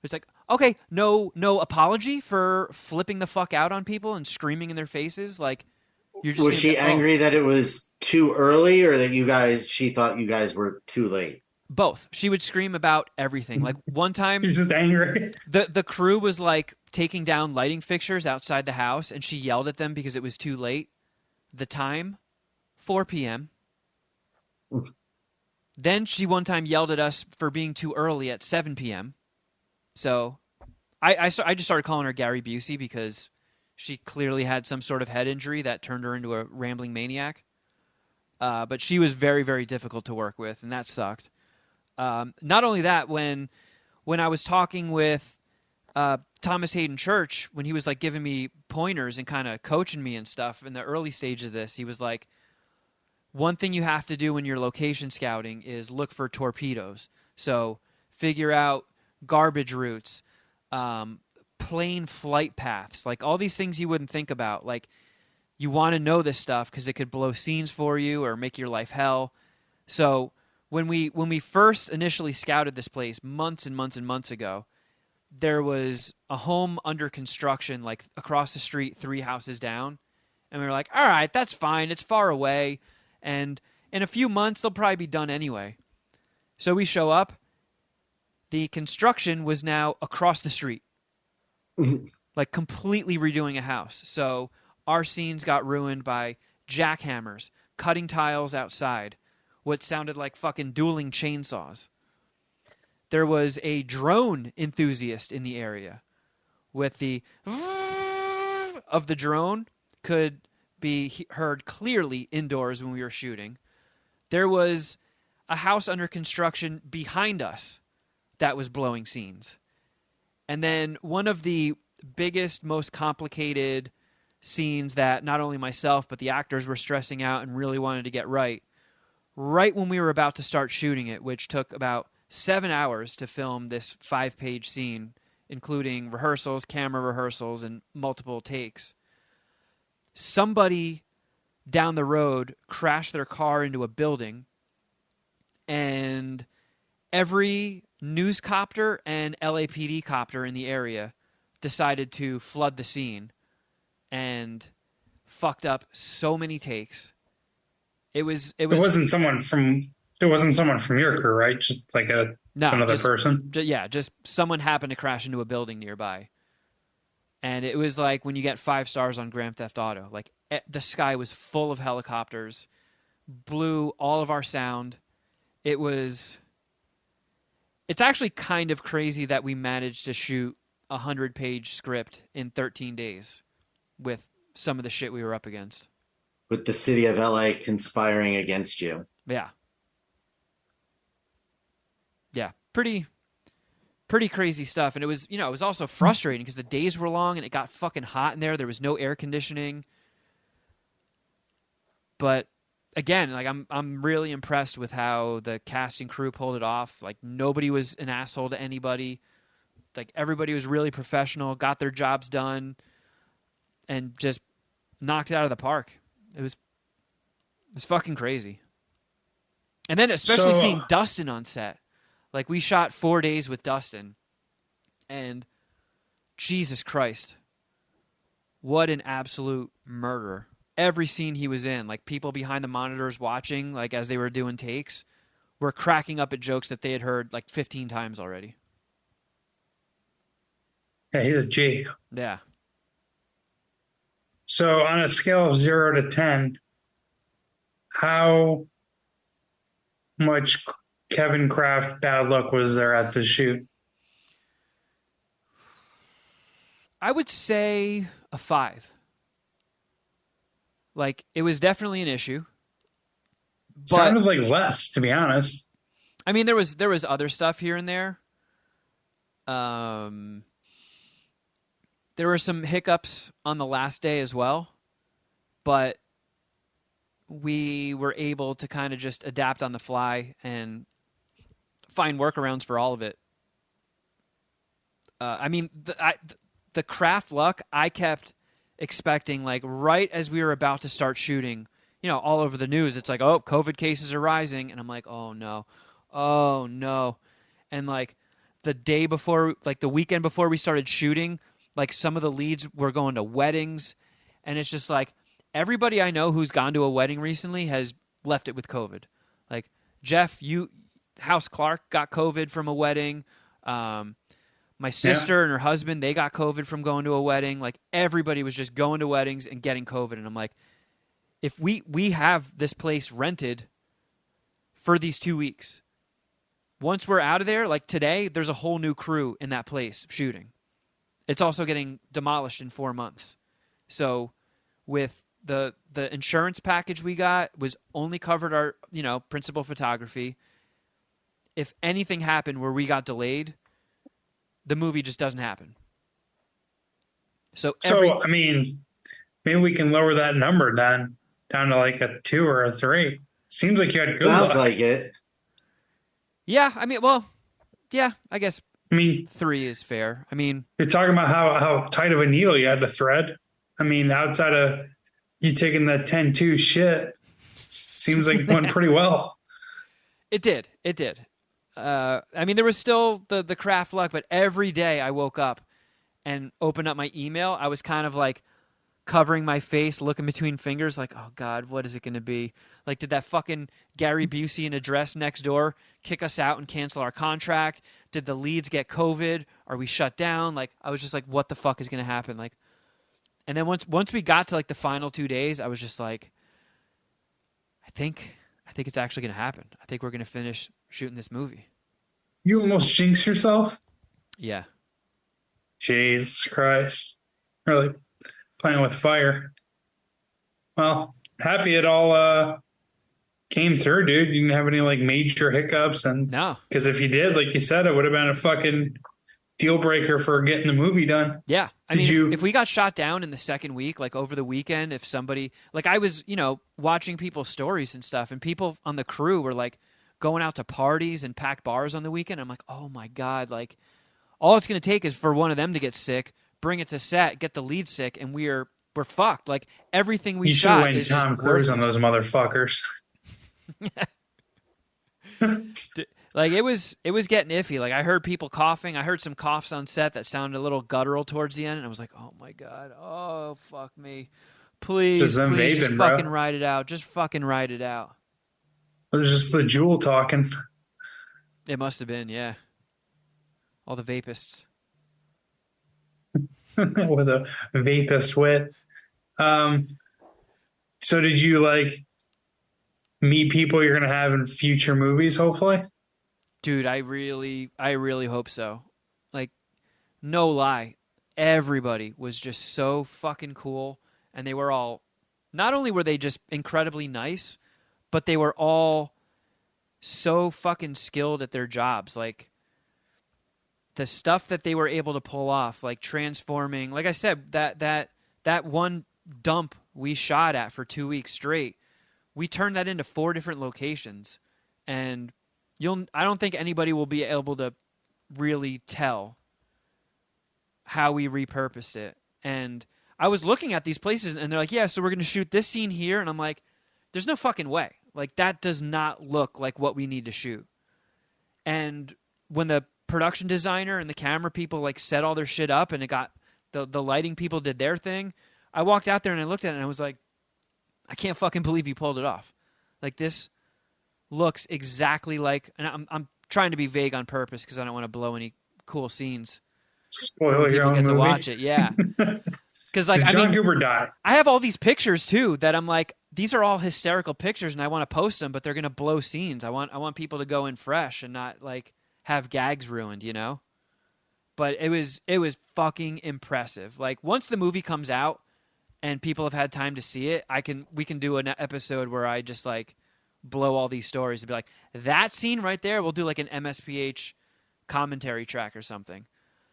It's like, okay, no apology for flipping the fuck out on people and screaming in their faces. Like, you're just Was gonna she be, angry that it was too early or that she thought you guys were too late? both. She would scream about everything. Like one time You're just angry. the crew was like taking down lighting fixtures outside the house and she yelled at them because it was too late. The time, 4 p.m. Then she one time yelled at us for being too early at 7 p.m. So I just started calling her Gary Busey because she clearly had some sort of head injury that turned her into a rambling maniac. But she was very, very difficult to work with, and that sucked. Not only that, when I was talking with Thomas Hayden Church, when he was like giving me pointers and kind of coaching me and stuff in the early stage of this, he was like, one thing you have to do when you're location scouting is look for torpedoes. So figure out garbage routes, plane flight paths, like all these things you wouldn't think about. Like, you want to know this stuff because it could blow scenes for you or make your life hell. So when we first initially scouted this place months and months and months ago, there was a home under construction like across the street, 3 houses down, and we were like, all right, that's fine, it's far away, and in a few months they'll probably be done anyway. So we show up, the construction was now across the street, like completely redoing a house. So our scenes got ruined by jackhammers cutting tiles outside, what sounded like fucking dueling chainsaws. There was a drone enthusiast in the area with the of the drone could be heard clearly indoors when we were shooting. There was a house under construction behind us that was blowing scenes. And then one of the biggest, most complicated scenes that not only myself but the actors were stressing out and really wanted to get right when we were about to start shooting it, which took about 7 hours to film this 5-page scene, including rehearsals, camera rehearsals, and multiple takes. Somebody down the road crashed their car into a building, and every newscopter and LAPD copter in the area decided to flood the scene and fucked up so many takes. It wasn't someone from your crew, right? Just like another person. Just someone happened to crash into a building nearby. And it was like when you get 5 stars on Grand Theft Auto. Like, the sky was full of helicopters, blew all of our sound. It's actually kind of crazy that we managed to shoot a 100-page script in 13 days with some of the shit we were up against. With the city of LA conspiring against you. Yeah. Yeah. Pretty crazy stuff. And it was, it was also frustrating because the days were long and it got fucking hot in there. There was no air conditioning. But again, like I'm really impressed with how the cast and crew pulled it off. Like, nobody was an asshole to anybody. Like, everybody was really professional, got their jobs done, and just knocked it out of the park. It was fucking crazy. And then especially seeing Dustin on set. Like, we shot 4 days with Dustin, and Jesus Christ, what an absolute murderer. Every scene he was in, like, people behind the monitors watching, like, as they were doing takes, were cracking up at jokes that they had heard like 15 times already. Yeah, he's a G. Yeah. So on a scale of 0 to 10, how much Kevin Kraft bad luck was there at the shoot? I would say a 5. Like, it was definitely an issue. But, sounded like less, to be honest. I mean, there was other stuff here and there. There were some hiccups on the last day as well, but we were able to kind of just adapt on the fly and find workarounds for all of it. I mean, the Kraft luck, I kept expecting, like, right as we were about to start shooting, all over the news, it's like, oh, COVID cases are rising. And I'm like, oh, no. And, like, the day before, like, the weekend before we started shooting, like, some of the leads were going to weddings. And it's just like, everybody I know who's gone to a wedding recently has left it with COVID. Like, Jeff, House Clark got COVID from a wedding. My sister and her husband, they got COVID from going to a wedding. Like, everybody was just going to weddings and getting COVID. And I'm like, if we have this place rented for these 2 weeks, once we're out of there, like today, there's a whole new crew in that place shooting. It's also getting demolished in 4 months. So with the insurance package we got was only covered our, principal photography. If anything happened where we got delayed, the movie just doesn't happen. So I mean, maybe we can lower that number down to like a 2 or a 3. Seems like you had good luck. Sounds like it. Yeah, I mean, well, Yeah, I guess I mean, 3 is fair. I mean, you're talking about how tight of a needle you had to thread. I mean, outside of you taking that 10-2 shit, seems like it went pretty well. it did. It did. I mean, there was still the craft luck, but every day I woke up and opened up my email, I was kind of like covering my face, looking between fingers, like, oh God, what is it going to be? Like, did that fucking Gary Busey in a dress next door kick us out and cancel our contract? Did the leads get COVID? Are we shut down? Like, I was just like, what the fuck is going to happen? Like, and then once we got to like the final 2 days, I was just like, I think it's actually going to happen. I think we're going to finish shooting this movie. You almost jinxed yourself. Yeah. Jesus Christ. Really playing with fire. Well, happy it all came through, dude. You didn't have any like major hiccups, and No. because if you did, like you said, it would have been a fucking deal breaker for getting the movie done. Yeah. I Did mean, you if we got shot down in the second week, like over the weekend, if somebody, like I was, watching people's stories and stuff, and people on the crew were like going out to parties and packed bars on the weekend. I'm like, oh my God, like all it's going to take is for one of them to get sick, bring it to set, get the lead sick, and we're fucked. Like everything we you should shot went is Tom just Cruise on worthless. those motherfuckers. Like it was getting iffy. Like I heard people coughing. I heard some coughs on set that sounded a little guttural towards the end, and I was like, "Oh my God, oh fuck me, Just please, them please, just vaping, fucking bro. ride it out. Just fucking ride it out." It was just the jewel talking It must have been, yeah. All the vapists. with a vapist wit. Um, so did you like meet people you're gonna have in future movies, hopefully? Dude, I really hope so. Like, no lie, everybody was just so fucking cool, and they were all. Not only were they just incredibly nice, but they were all so fucking skilled at their jobs. Like the stuff that they were able to pull off, like transforming. Like I said, that one dump we shot at for 2 weeks straight, we turned that into 4 different locations, and I don't think anybody will be able to really tell how we repurposed it. And I was looking at these places, and they're like, yeah, so we're going to shoot this scene here. And I'm like, there's no fucking way. Like, that does not look like what we need to shoot. And when the production designer and the camera people, like, set all their shit up and it got the lighting people did their thing, I walked out there and I looked at it and I was like, I can't fucking believe you pulled it off. Like, this looks exactly like, and I'm trying to be vague on purpose because I don't want to blow any cool scenes for Spoil when your people own get to movie. watch it. Yeah. Because, like, Did I John mean, Cooper die? I have all these pictures too that I'm like, these are all hysterical pictures, and I want to post them, but they're gonna blow scenes. I want people to go in fresh and not like have gags ruined, you know. But it was fucking impressive. Like once the movie comes out and people have had time to see it, we can do an episode where I just like blow all these stories and be like, that scene right there. We'll do like an MSPH commentary track or something.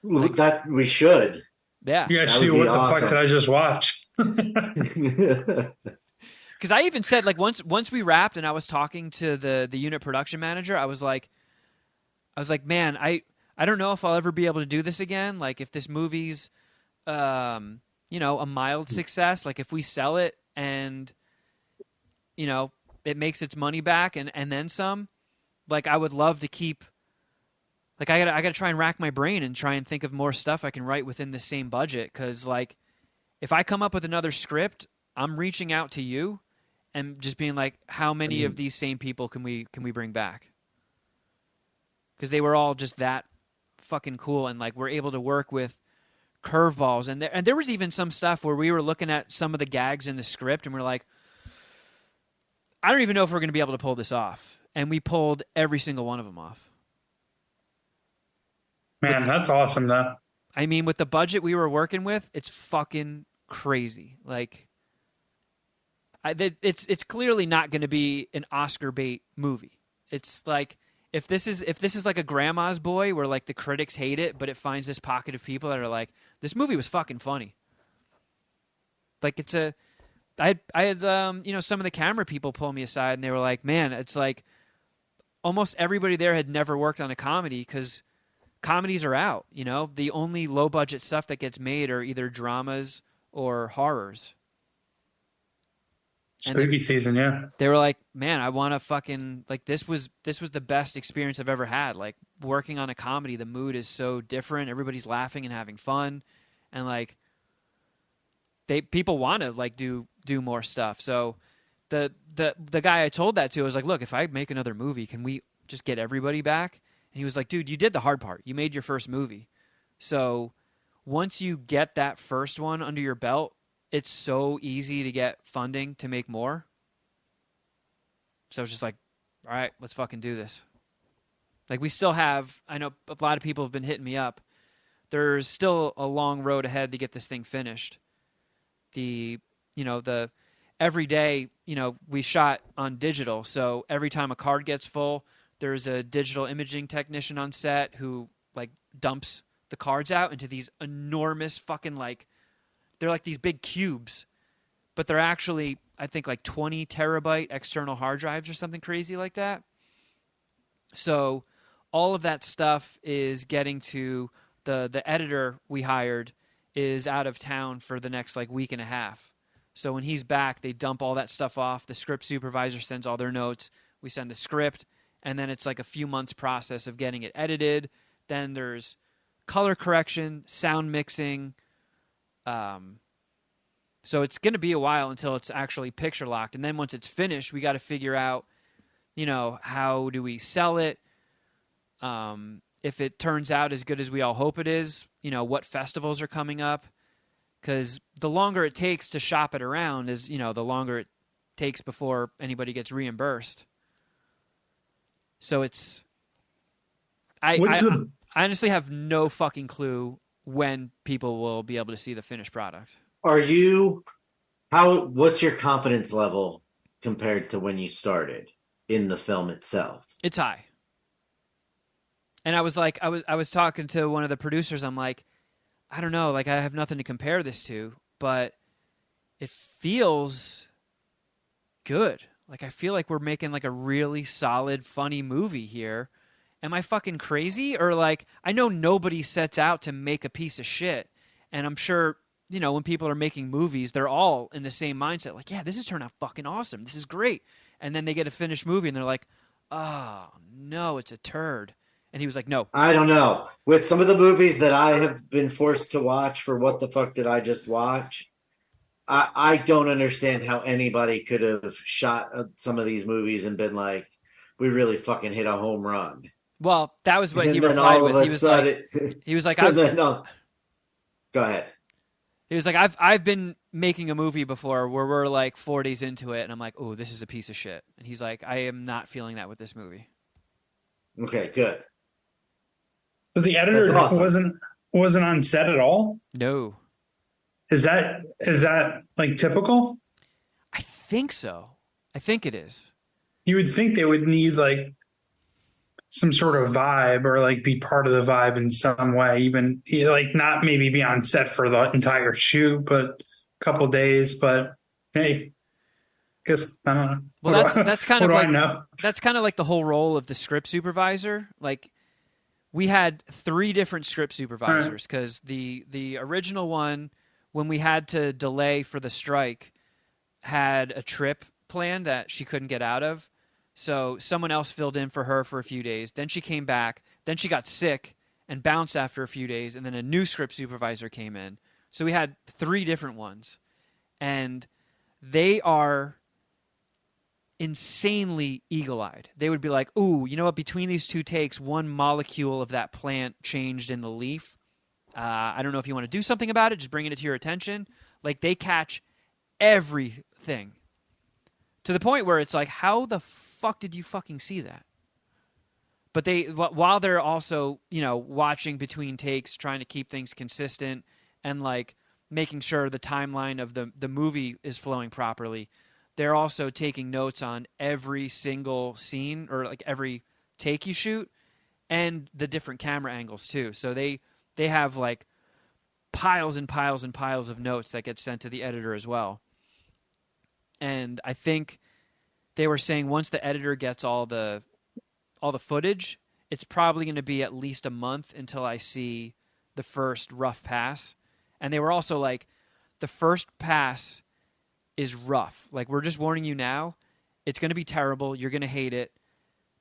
Like, that we should. Yeah. You guys That see would be what the fuck awesome. did I just watch? Because I even said, like, once we wrapped and I was talking to the unit production manager, I was like, man, I don't know if I'll ever be able to do this again. Like, if this movie's, a mild success, like if we sell it and, it makes its money back and then some, like, I would love to keep. Like, I gotta try and rack my brain and try and think of more stuff I can write within the same budget. Because, like, if I come up with another script, I'm reaching out to you and just being like, how many of these same people can we bring back? Because they were all just that fucking cool, and like we're able to work with curveballs, and there was even some stuff where we were looking at some of the gags in the script, and we're like, I don't even know if we're going to be able to pull this off, and we pulled every single one of them off. Man, that's awesome, though. I mean, with the budget we were working with, it's fucking crazy. Like, it's clearly not going to be an Oscar bait movie. It's like if this is like a Grandma's Boy, where like the critics hate it, but it finds this pocket of people that are like, this movie was fucking funny. Like I had some of the camera people pull me aside and they were like, man, it's like almost everybody there had never worked on a comedy because comedies are out. You know, the only low budget stuff that gets made are either dramas or horrors. And Spooky season, yeah. they were like, man, I want to fucking like this was the best experience I've ever had. Like working on a comedy, the mood is so different. Everybody's laughing and having fun, and like people want to like do more stuff. So the guy I told that to was like, look, if I make another movie, can we just get everybody back? And he was like, dude, you did the hard part. You made your first movie. So once you get that first one under your belt, it's so easy to get funding to make more. So it's just like, all right, let's fucking do this. Like we still have, I know a lot of people have been hitting me up. There's still a long road ahead to get this thing finished. Every day, we shot on digital. So every time a card gets full, there's a digital imaging technician on set who like dumps the cards out into these enormous fucking they're like these big cubes, but they're actually, I think, like 20 terabyte external hard drives or something crazy like that. So all of that stuff is getting to the editor we hired is out of town for the next like week and a half. So when he's back, they dump all that stuff off. The script supervisor sends all their notes. We send the script, and then it's like a few months process of getting it edited. Then there's color correction, sound mixing. So it's going to be a while until it's actually picture locked. And then once it's finished, we got to figure out, how do we sell it? If it turns out as good as we all hope it is, what festivals are coming up? Because the longer it takes to shop it around is, the longer it takes before anybody gets reimbursed. So it's, I honestly have no fucking clue when people will be able to see the finished product. What's your confidence level compared to when you started in the film itself? It's high. And I was like, I was talking to one of the producers. I'm like, I don't know, like I have nothing to compare this to, but it feels good. Like I feel like we're making like a really solid, funny movie here. Am I fucking crazy? Or like, I know nobody sets out to make a piece of shit. And I'm sure, when people are making movies, they're all in the same mindset. Like, yeah, this has turned out fucking awesome. This is great. And then they get a finished movie and they're like, oh, no, it's a turd. And he was like, no. I don't know. With some of the movies that I have been forced to watch for What the Fuck Did I Just Watch, I don't understand how anybody could have shot some of these movies and been like, we really fucking hit a home run. Well, that was what he replied with. He was like, go ahead. He was like, I've been making a movie before where we're like 4 days into it, and I'm like, oh, this is a piece of shit. And he's like, I am not feeling that with this movie. Okay, good. But the editor awesome. wasn't on set at all? No. Is that like typical? I think so. I think it is. You would think they would need like some sort of vibe or like be part of the vibe in some way, even like not maybe be on set for the entire shoot, but a couple days. But hey, guess I don't know. Well, that's kind of like, I know? That's kind of like the whole role of the script supervisor. Like we had 3 different script supervisors because the original one, when we had to delay for the strike, had a trip planned that she couldn't get out of. So someone else filled in for her for a few days. Then she came back. Then she got sick and bounced after a few days. And then a new script supervisor came in. So we had 3 different ones. And they are insanely eagle-eyed. They would be like, ooh, you know what? Between these 2 takes, one molecule of that plant changed in the leaf. I don't know if you want to do something about it. Just bringing it to your attention. Like they catch everything. To the point where it's like, how the fuck did you fucking see that? But while they're also, watching between takes, trying to keep things consistent and like making sure the timeline of the movie is flowing properly, they're also taking notes on every single scene or like every take you shoot and the different camera angles too. So they have like piles and piles and piles of notes that get sent to the editor as well. And I think they were saying once the editor gets all the footage, it's probably going to be at least a month until I see the first rough pass. And they were also like, the first pass is rough. Like, we're just warning you now. It's going to be terrible. You're going to hate it.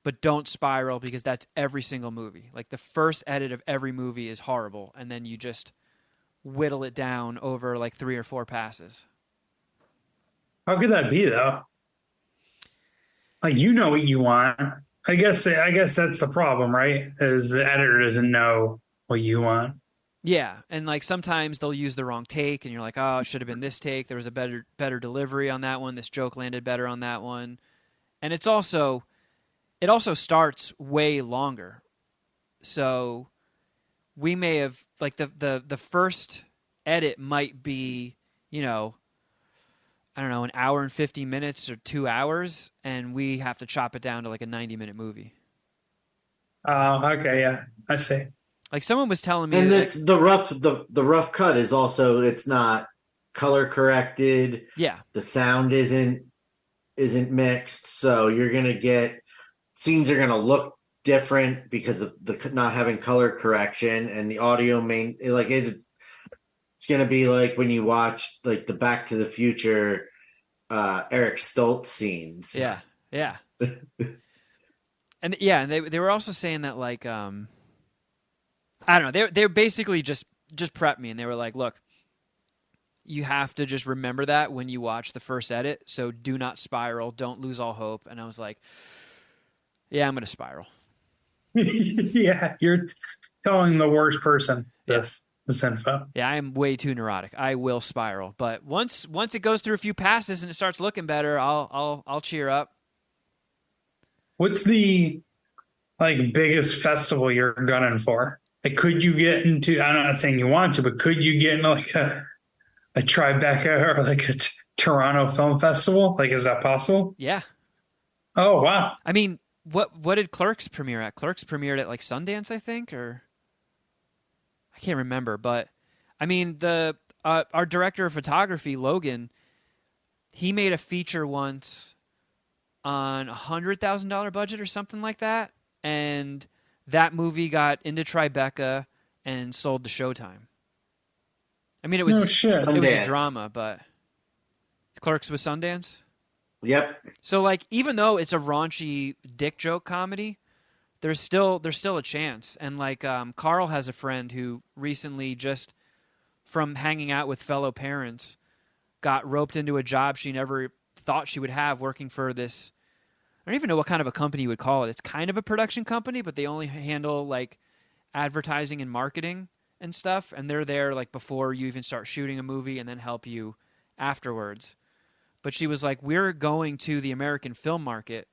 But don't spiral, because that's every single movie. Like, the first edit of every movie is horrible, and then you just whittle it down over like 3 or 4 passes. How could that be though? Like, you know what you want. I guess that's the problem, right? Is the editor doesn't know what you want. Yeah, and like sometimes they'll use the wrong take, and you're like, oh, it should have been this take. There was a better delivery on that one. This joke landed better on that one. And it also starts way longer. So we may have, like, the first edit might be, I don't know, an hour and 50 minutes or 2 hours, and we have to chop it down to like a 90-minute movie. Oh, okay, yeah, I see. Like, someone was telling me, And like, it's the rough cut is also, it's not color corrected. yeah, The sound isn't mixed, so you're gonna get scenes are gonna look different because of the not having color correction, and the audio it's gonna be like when you watch like the Back to the Future Eric Stoltz scenes. yeah, yeah. And yeah, and they were also saying that, like, I don't know, they basically just prepped me, and they were like, look, you have to just remember that when you watch the first edit, so do not spiral, don't lose all hope. And I was like, yeah, I'm gonna spiral. Yeah, you're telling the worst person this info. Yeah, I am way too neurotic. I will spiral, but once it goes through a few passes and it starts looking better, I'll cheer up. What's the like biggest festival you're gunning for? Like, could you get into? I'm not saying you want to, but could you get into like a Tribeca or like a Toronto Film Festival? Like, is that possible? Yeah. Oh, wow. I mean, what did Clerks premiere at? Clerks premiered at like Sundance, I think, or I can't remember. But I mean, our director of photography, Logan, he made a feature once on $100,000 budget or something like that, and that movie got into Tribeca and sold to Showtime. I mean, it was a drama, but Clerks was Sundance. Yep. So, like, even though it's a raunchy dick joke comedy, there's still a chance. And like, Carl has a friend who recently, just from hanging out with fellow parents, got roped into a job she never thought she would have, working for this. I don't even know what kind of a company you would call it. It's kind of a production company, but they only handle like advertising and marketing and stuff, and they're there like before you even start shooting a movie and then help you afterwards. But she was like, we're going to the American film market,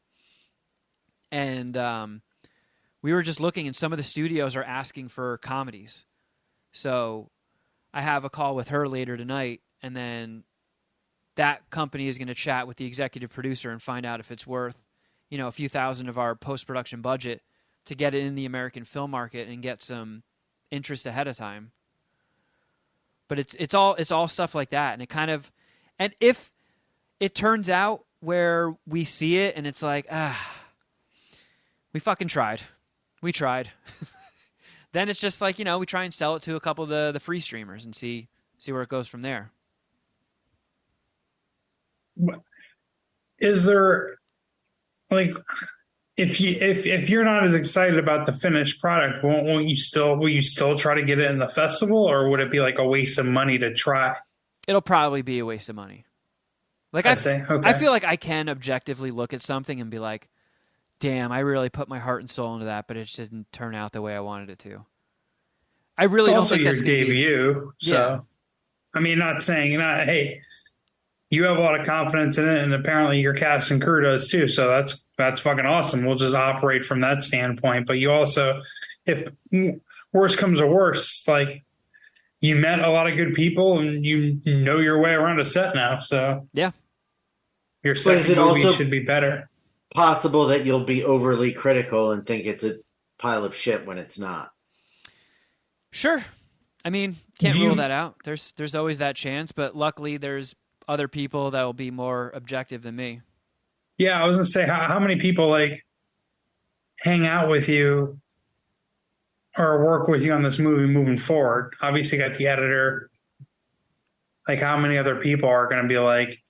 and we were just looking, and some of the studios are asking for comedies. So I have a call with her later tonight, and then that company is going to chat with the executive producer and find out if it's worth, a few thousand of our post-production budget to get it in the American film market and get some interest ahead of time. But it's all stuff like that, and it kind of, and if it turns out where we see it and it's like, we fucking tried, then it's just like, we try and sell it to a couple of the free streamers and see where it goes from there. Is there, like, if you're not as excited about the finished product, will you still try to get it in the festival, or would it be like a waste of money to try? It'll probably be a waste of money. Like, I say, okay. I feel like I can objectively look at something and be like, damn, I really put my heart and soul into that, but it just didn't turn out the way I wanted it to. I really don't think that's your debut. So, yeah. I mean, not saying, hey, you have a lot of confidence in it, and apparently your cast and crew does too. So that's fucking awesome. We'll just operate from that standpoint. But you also, if worse comes to worse, like, you met a lot of good people and you know your way around a set now. So yeah, your second movie should be better. Possible that you'll be overly critical and think it's a pile of shit when it's not. Sure. I mean, can't rule that out. There's always that chance, but luckily there's other people that will be more objective than me. Yeah, I was gonna say, how many people like hang out with you or work with you on this movie moving forward? Obviously, you got the editor. Like, how many other people are going to be like,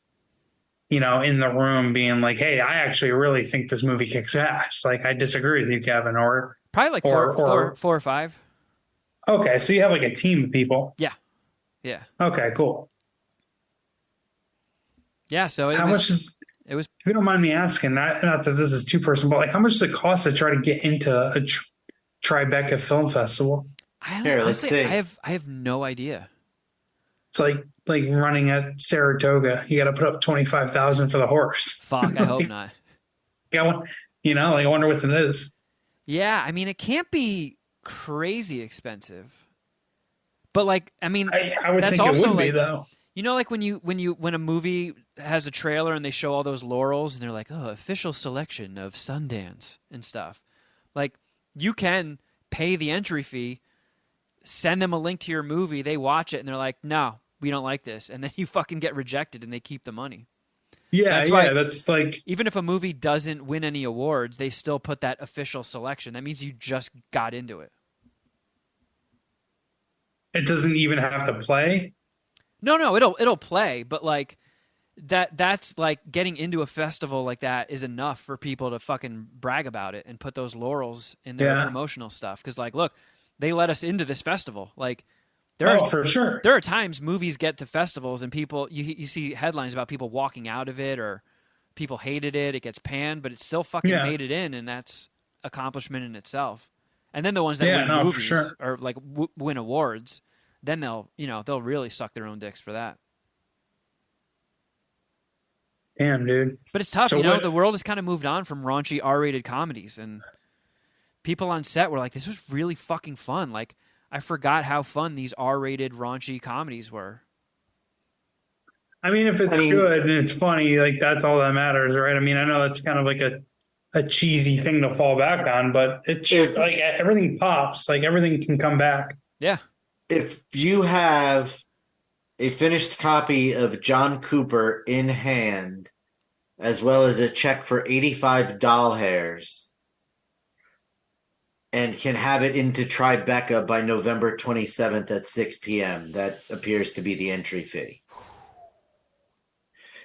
in the room being like, "Hey, I actually really think this movie kicks ass." Like, I disagree with you, Kevin. Probably like Or four or five. okay, so you have like a team of people. Yeah, yeah, Okay, cool. yeah. So How much is, it was. if you don't mind me asking, not that this is too personal, but like, how much does it cost to try to get into a Tribeca Film Festival? Here, let's Honestly, see. I have no idea. It's like running at Saratoga. You got to put up 25,000 for the horse. Fuck, I hope not. I wonder what it is. Yeah, I mean, it can't be crazy expensive, but like, I mean, I would that's think it also would be like, though. like when a movie has a trailer and they show all those laurels and they're like, oh, official selection of Sundance and stuff. Like, you can pay the entry fee, send them a link to your movie, they watch it and they're like, no, we don't like this, and then you fucking get rejected and they keep the money. Yeah, That's why that's like, even if a movie doesn't win any awards, they still put that official selection. That means you just got into it. it doesn't even have to play. No, it'll play, but like that's like getting into a festival like that is enough for people to fucking brag about it and put those laurels in their promotional stuff. Because like, look, they let us into this festival. Like, For sure. There are times movies get to festivals and people you see headlines about people walking out of it or people hated it. It gets panned, but it still fucking made it in, and that's accomplishment in itself. And then the ones that win movies or like win awards, then they'll really suck their own dicks for that. Damn, dude. But it's tough, So the world has kind of moved on from raunchy R-rated comedies, and people on set were like, this was really fucking fun. Like, I forgot how fun these R-rated raunchy comedies were. I mean, if it's good and it's funny, like that's all that matters, right? I mean, I know that's kind of like a cheesy thing to fall back on, but it's like everything pops, like everything can come back. Yeah. If you have a finished copy of John Cooper in hand, as well as a check for 85 doll hairs, and can have it into Tribeca by November 27th at 6 p.m., that appears to be the entry fee.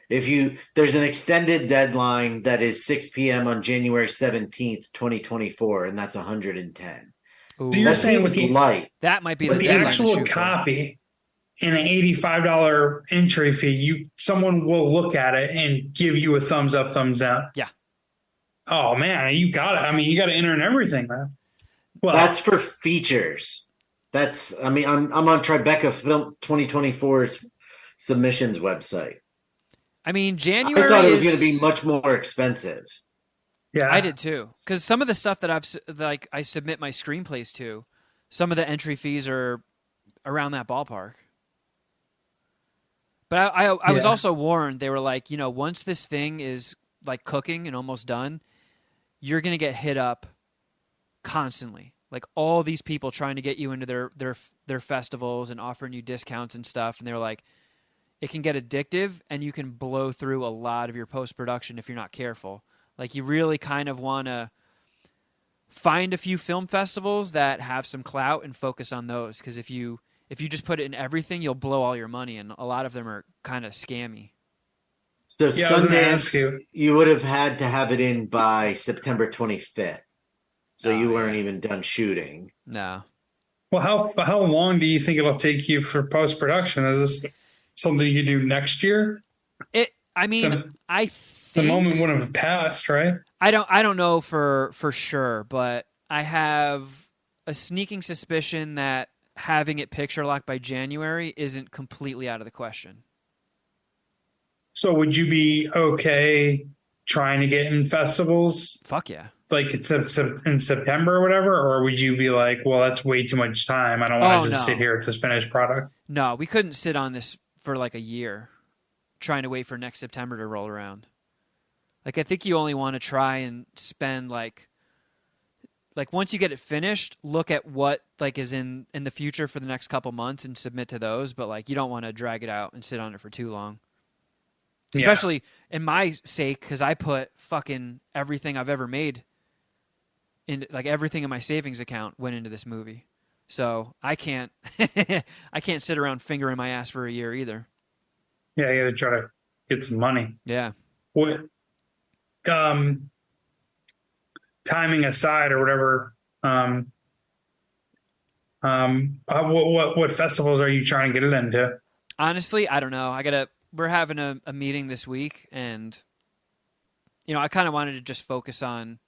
There's an extended deadline that is 6 p.m. on January 17th, 2024, and that's 110. So you're saying with light. That might be the actual copy and an $85 entry fee, someone will look at it and give you a thumbs up, thumbs down. Yeah. Oh man, you got it. I mean, you got to enter in everything, man. Well, that's for features. I'm on Tribeca Film 2024's submissions website. I mean, January. I thought it was going to be much more expensive. Yeah, I did too. Because some of the stuff that I submit my screenplays to, some of the entry fees are around that ballpark. But I was also warned. They were like, once this thing is like cooking and almost done, you're going to get hit up constantly. Like all these people trying to get you into their festivals and offering you discounts and stuff. And they were like, it can get addictive and you can blow through a lot of your post-production if you're not careful. Like you really kind of want to find a few film festivals that have some clout and focus on those. Because if you just put it in everything, you'll blow all your money. And a lot of them are kind of scammy. So Sundance, you would have had to have it in by September 25th. So you weren't even done shooting. No. Well, how long do you think it'll take you for post-production? Is this something you do next year? I think the moment wouldn't have passed, right? I don't know for sure, but I have a sneaking suspicion that having it picture locked by January isn't completely out of the question. So would you be okay trying to get in festivals? Fuck yeah. Like it's in September or whatever, or would you be like, well, that's way too much time. I don't want to just sit here with this finished product. No, we couldn't sit on this for like a year trying to wait for next September to roll around. Like, I think you only want to try and spend like once you get it finished, look at what like is in the future for the next couple months and submit to those. But like, you don't want to drag it out and sit on it for too long. Especially in my sake, because I put fucking everything I've ever made in like everything in my savings account went into this movie. So I can't I can't sit around fingering my ass for a year either. Yeah, you gotta try to get some money. Yeah. What um timing aside or whatever, what festivals are you trying to get it into? Honestly, I don't know. We're having a meeting this week, and I kind of wanted to just focus on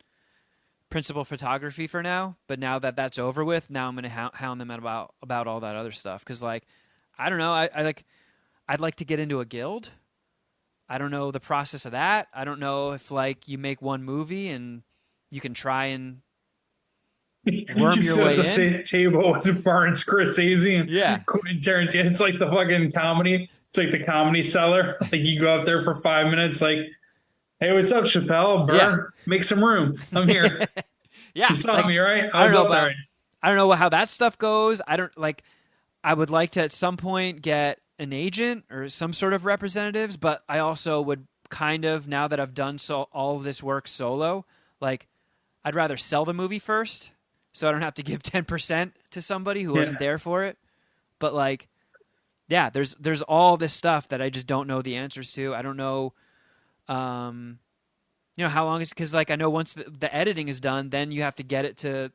principal photography for now, but now that that's over with, now I'm going to hound them about all that other stuff, because like I don't know, I'd like to get into a guild. I don't know the process of that. I don't know if like you make one movie and you can try and worm You your sit at way the in. same table with Martin Scorsese and Yeah. Quentin Tarantino. It's like the fucking comedy. It's like the comedy seller. Like you go up there for 5 minutes, like, "Hey, what's up, Chappelle? Burr, Yeah. make some room. I'm here. Yeah, You saw like, me, right? I don't know up there. I don't know how that stuff goes. I would like to at some point get an agent or some sort of representatives, but I also would kind of, now that I've done all of this work solo, like I'd rather sell the movie first so I don't have to give 10% to somebody who wasn't there for it. But like, yeah, there's all this stuff that I just don't know the answers to. I don't know, how long it's, because like I know once the editing is done, then you have to get it to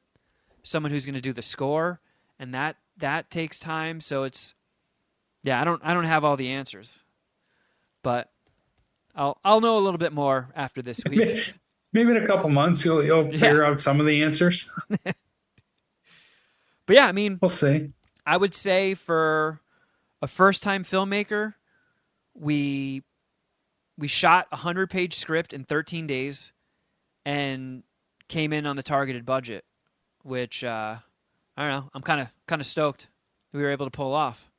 someone who's going to do the score, and that takes time. So it's, yeah, I don't have all the answers, but I'll know a little bit more after this week. Maybe in a couple months you'll figure out some of the answers. But yeah, I mean, We'll see. I would say for a first-time filmmaker, we shot a 100-page script in 13 days and came in on the targeted budget, which I don't know. I'm kind of stoked we were able to pull off.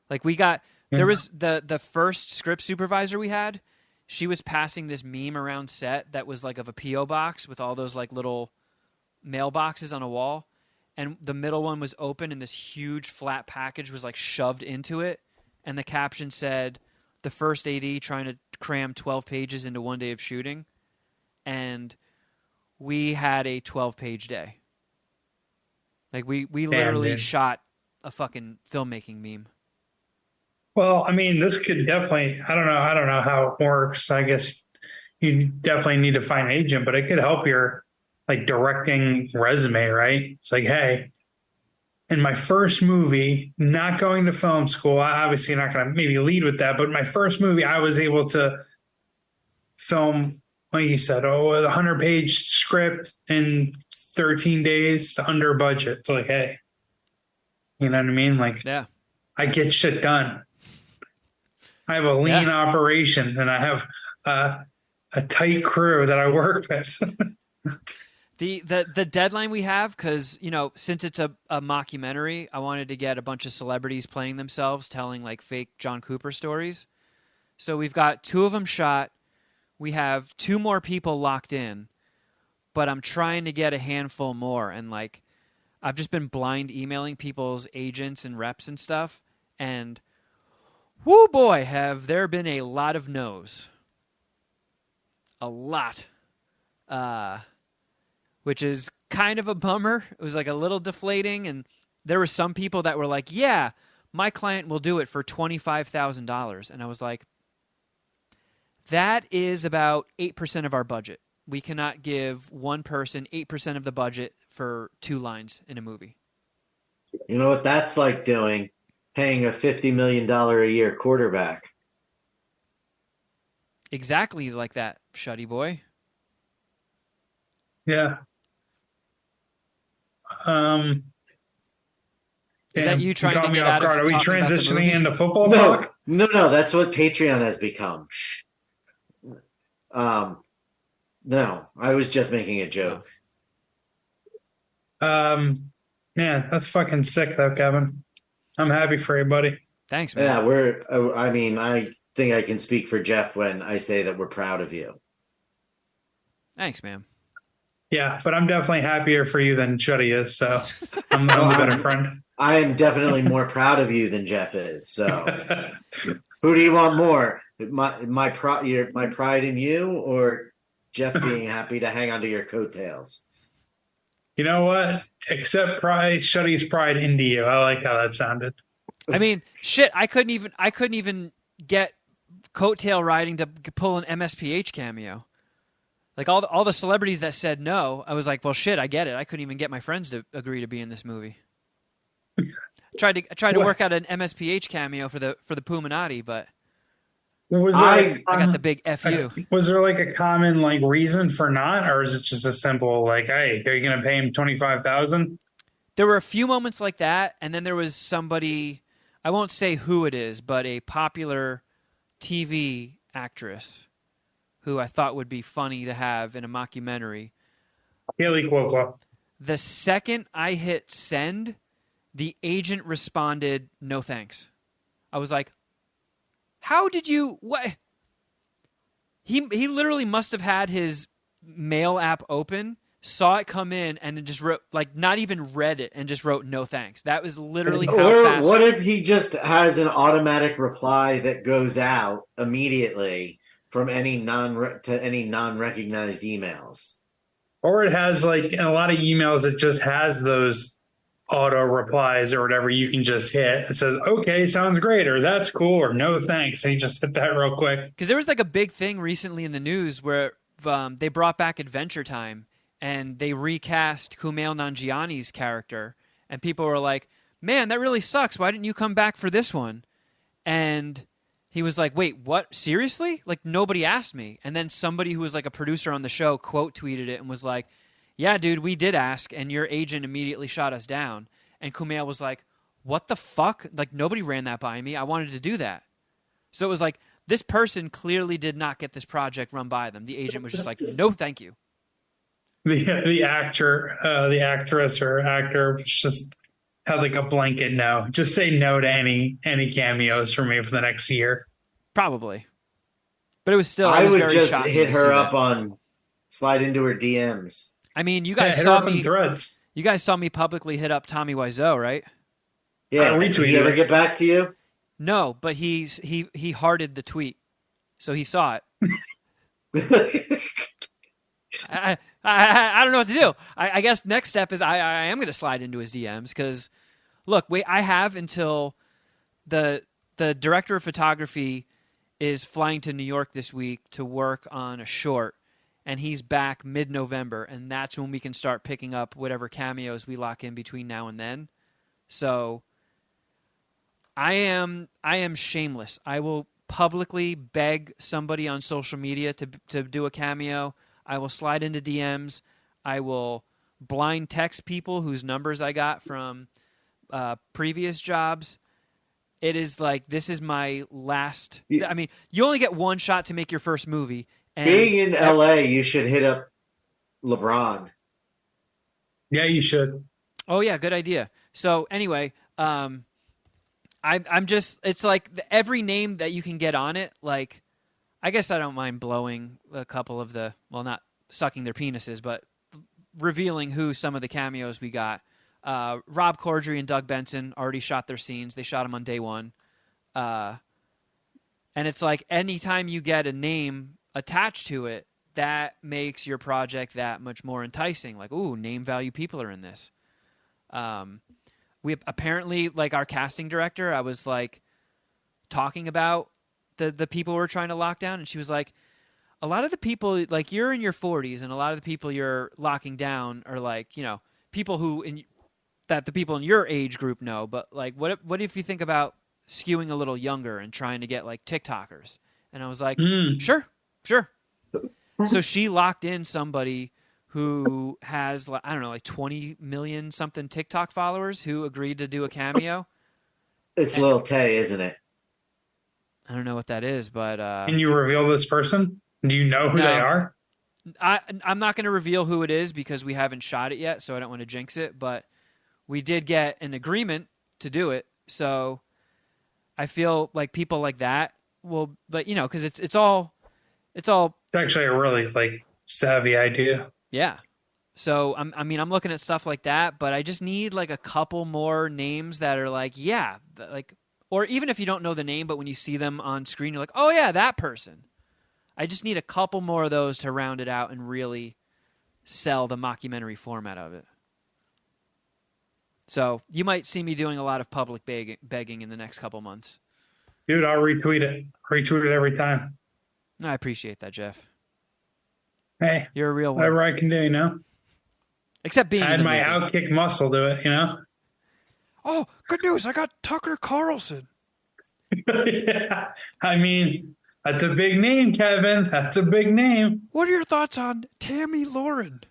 Like there was the first script supervisor we had. She was passing this meme around set that was like of a PO box with all those like little mailboxes on a wall, and the middle one was open, and this huge flat package was like shoved into it, and the caption said, "The first AD trying to cram 12 pages into one day of shooting," and we had a 12-page day. Like we literally shot a fucking filmmaking meme. Well, I mean, this could definitely, I don't know how it works. I guess you definitely need to find an agent, but it could help your like directing resume, right? It's like, hey, in my first movie, not going to film school, I obviously not going to maybe lead with that, but my first movie, I was able to film, like you said, a 100-page script in 13 days under budget. It's like, hey, you know what I mean? Like, yeah, I get shit done. I have a lean operation, and I have a tight crew that I work with. The deadline we have, because since it's a mockumentary, I wanted to get a bunch of celebrities playing themselves, telling like fake John Cooper stories. So we've got 2 of them shot. We have 2 more people locked in, but I'm trying to get a handful more. And like, I've just been blind emailing people's agents and reps and stuff, and whoo boy, have there been a lot of no's. A lot. Which is kind of a bummer. It was like a little deflating, and there were some people that were like, yeah, my client will do it for $25,000. And I was like, that is about 8% of our budget. We cannot give one person 8% of the budget for 2 lines in a movie. You know what that's like doing? Paying a $50 million a year quarterback. Exactly like that, Shuddy Boy. Yeah. Is that you trying to get out of Are we talking about the transitioning movie? into football No, talk? no, that's what Patreon has become. Shh. No, I was just making a joke. Man, that's fucking sick though, Kevin. I'm happy for you, buddy. Thanks, man. Yeah, I think I can speak for Jeff when I say that we're proud of you. Thanks, man. Yeah, but I'm definitely happier for you than Shuddy is, so I'm the better friend. I am definitely more proud of you than Jeff is. So, who do you want more? My pride in you, or Jeff being happy to hang onto your coattails? You know what? Accept pride, Shuddy's pride into you. I like how that sounded. I mean, shit, I couldn't even get coattail riding to pull an MSPH cameo. Like all the celebrities that said no, I was like, well, shit, I get it. I couldn't even get my friends to agree to be in this movie. I tried to What work out an MSPH cameo for the Puminati, but was I I got the big FU. was there like a common like reason for not, or is it just a simple like, hey, are you gonna pay him 25,000? There were a few moments like that, and then there was somebody, I won't say who it is, but a popular TV actress who I thought would be funny to have in a mockumentary. Haley Cuoco. The second I hit send, the agent responded, "No thanks." I was like, "How did you what?" He literally must have had his mail app open, saw it come in, and then just wrote, like, not even read it, and just wrote "No thanks." That was literally how Or fast. what if he just has an automatic reply that goes out immediately from any non-recognized emails? Or it has like in a lot of emails, it just has those auto replies or whatever you can just hit. It says, okay, sounds great, or that's cool, or no thanks. And you just hit that real quick. Because there was like a big thing recently in the news where they brought back Adventure Time and they recast Kumail Nanjiani's character, and people were like, "Man, that really sucks. Why didn't you come back for this one?" And he was like, "Wait, what? Seriously? Like, nobody asked me." And then somebody who was like a producer on the show quote tweeted it and was like, "Yeah, dude, we did ask, and your agent immediately shot us down." And Kumail was like, "What the fuck? Like, nobody ran that by me. I wanted to do that." So it was like, this person clearly did not get this project run by them. The agent was just like, "No, thank you." The actor, the actress or actor just had like a blanket no. Just say no to any cameos for me for the next year. Probably. But it was still, I it was would very just shocking hit to her see up that. on slide into her DMs. I mean, you Yeah, guys hit her saw up in me. threads. You guys saw me publicly hit up Tommy Wiseau, right? Yeah, I did he retweeted ever it. get back to you? No, but he hearted the tweet, so he saw it. I don't know what to do. I guess next step is I am going to slide into his DMs because, look, I have until the director of photography is flying to New York this week to work on a short, and he's back mid-November, and that's when we can start picking up whatever cameos we lock in between now and then. So I am shameless. I will publicly beg somebody on social media to do a cameo. I will slide into DMs. I will blind text people whose numbers I got from previous jobs. It is like, this is my last. I mean, you only get one shot to make your first movie. And Being in LA, you should hit up LeBron. Yeah, you should. Oh yeah, good idea. So anyway, I'm just, it's like every name that you can get on it. Like, I guess I don't mind blowing a couple of the, well, not sucking their penises, but revealing who some of the cameos we got. Rob Corddry and Doug Benson already shot their scenes. They shot them on day one. And it's like, anytime you get a name attached to it, that makes your project that much more enticing. Like, ooh, name value people are in this. We apparently, like, our casting director, I was like talking about the people we're trying to lock down, and she was like, a lot of the people, like, you're in your 40s, and a lot of the people you're locking down are like, you know, people that the people in your age group know, but like, what if you think about skewing a little younger and trying to get like TikTokers? And I was like, sure. So she locked in somebody who has, I don't know, like 20 million something TikTok followers who agreed to do a cameo. It's Lil Tay, isn't it? I don't know what that is, but Can you reveal this person? Do you know who they No. are? I'm not going to reveal who it is because we haven't shot it yet, so I don't want to jinx it, but we did get an agreement to do it. So I feel like people like that will, like, you know, because it's all, It's actually a really like savvy idea. yeah. So I'm looking at stuff like that, but I just need like a couple more names that are like, yeah, like, or even if you don't know the name, but when you see them on screen, you're like, oh yeah, that person. I just need a couple more of those to round it out and really sell the mockumentary format of it. So you might see me doing a lot of public begging in the next couple months. Dude, I'll retweet it. Retweet it every time. I appreciate that, Jeff. Hey, You're a real one. whatever I can do, you know? Except being in Add the my movie. outkick muscle to it, you know? Oh, good news. I got Tucker Carlson. Yeah. I mean, that's a big name, Kevin. That's a big name. What are your thoughts on Tammy Lauren?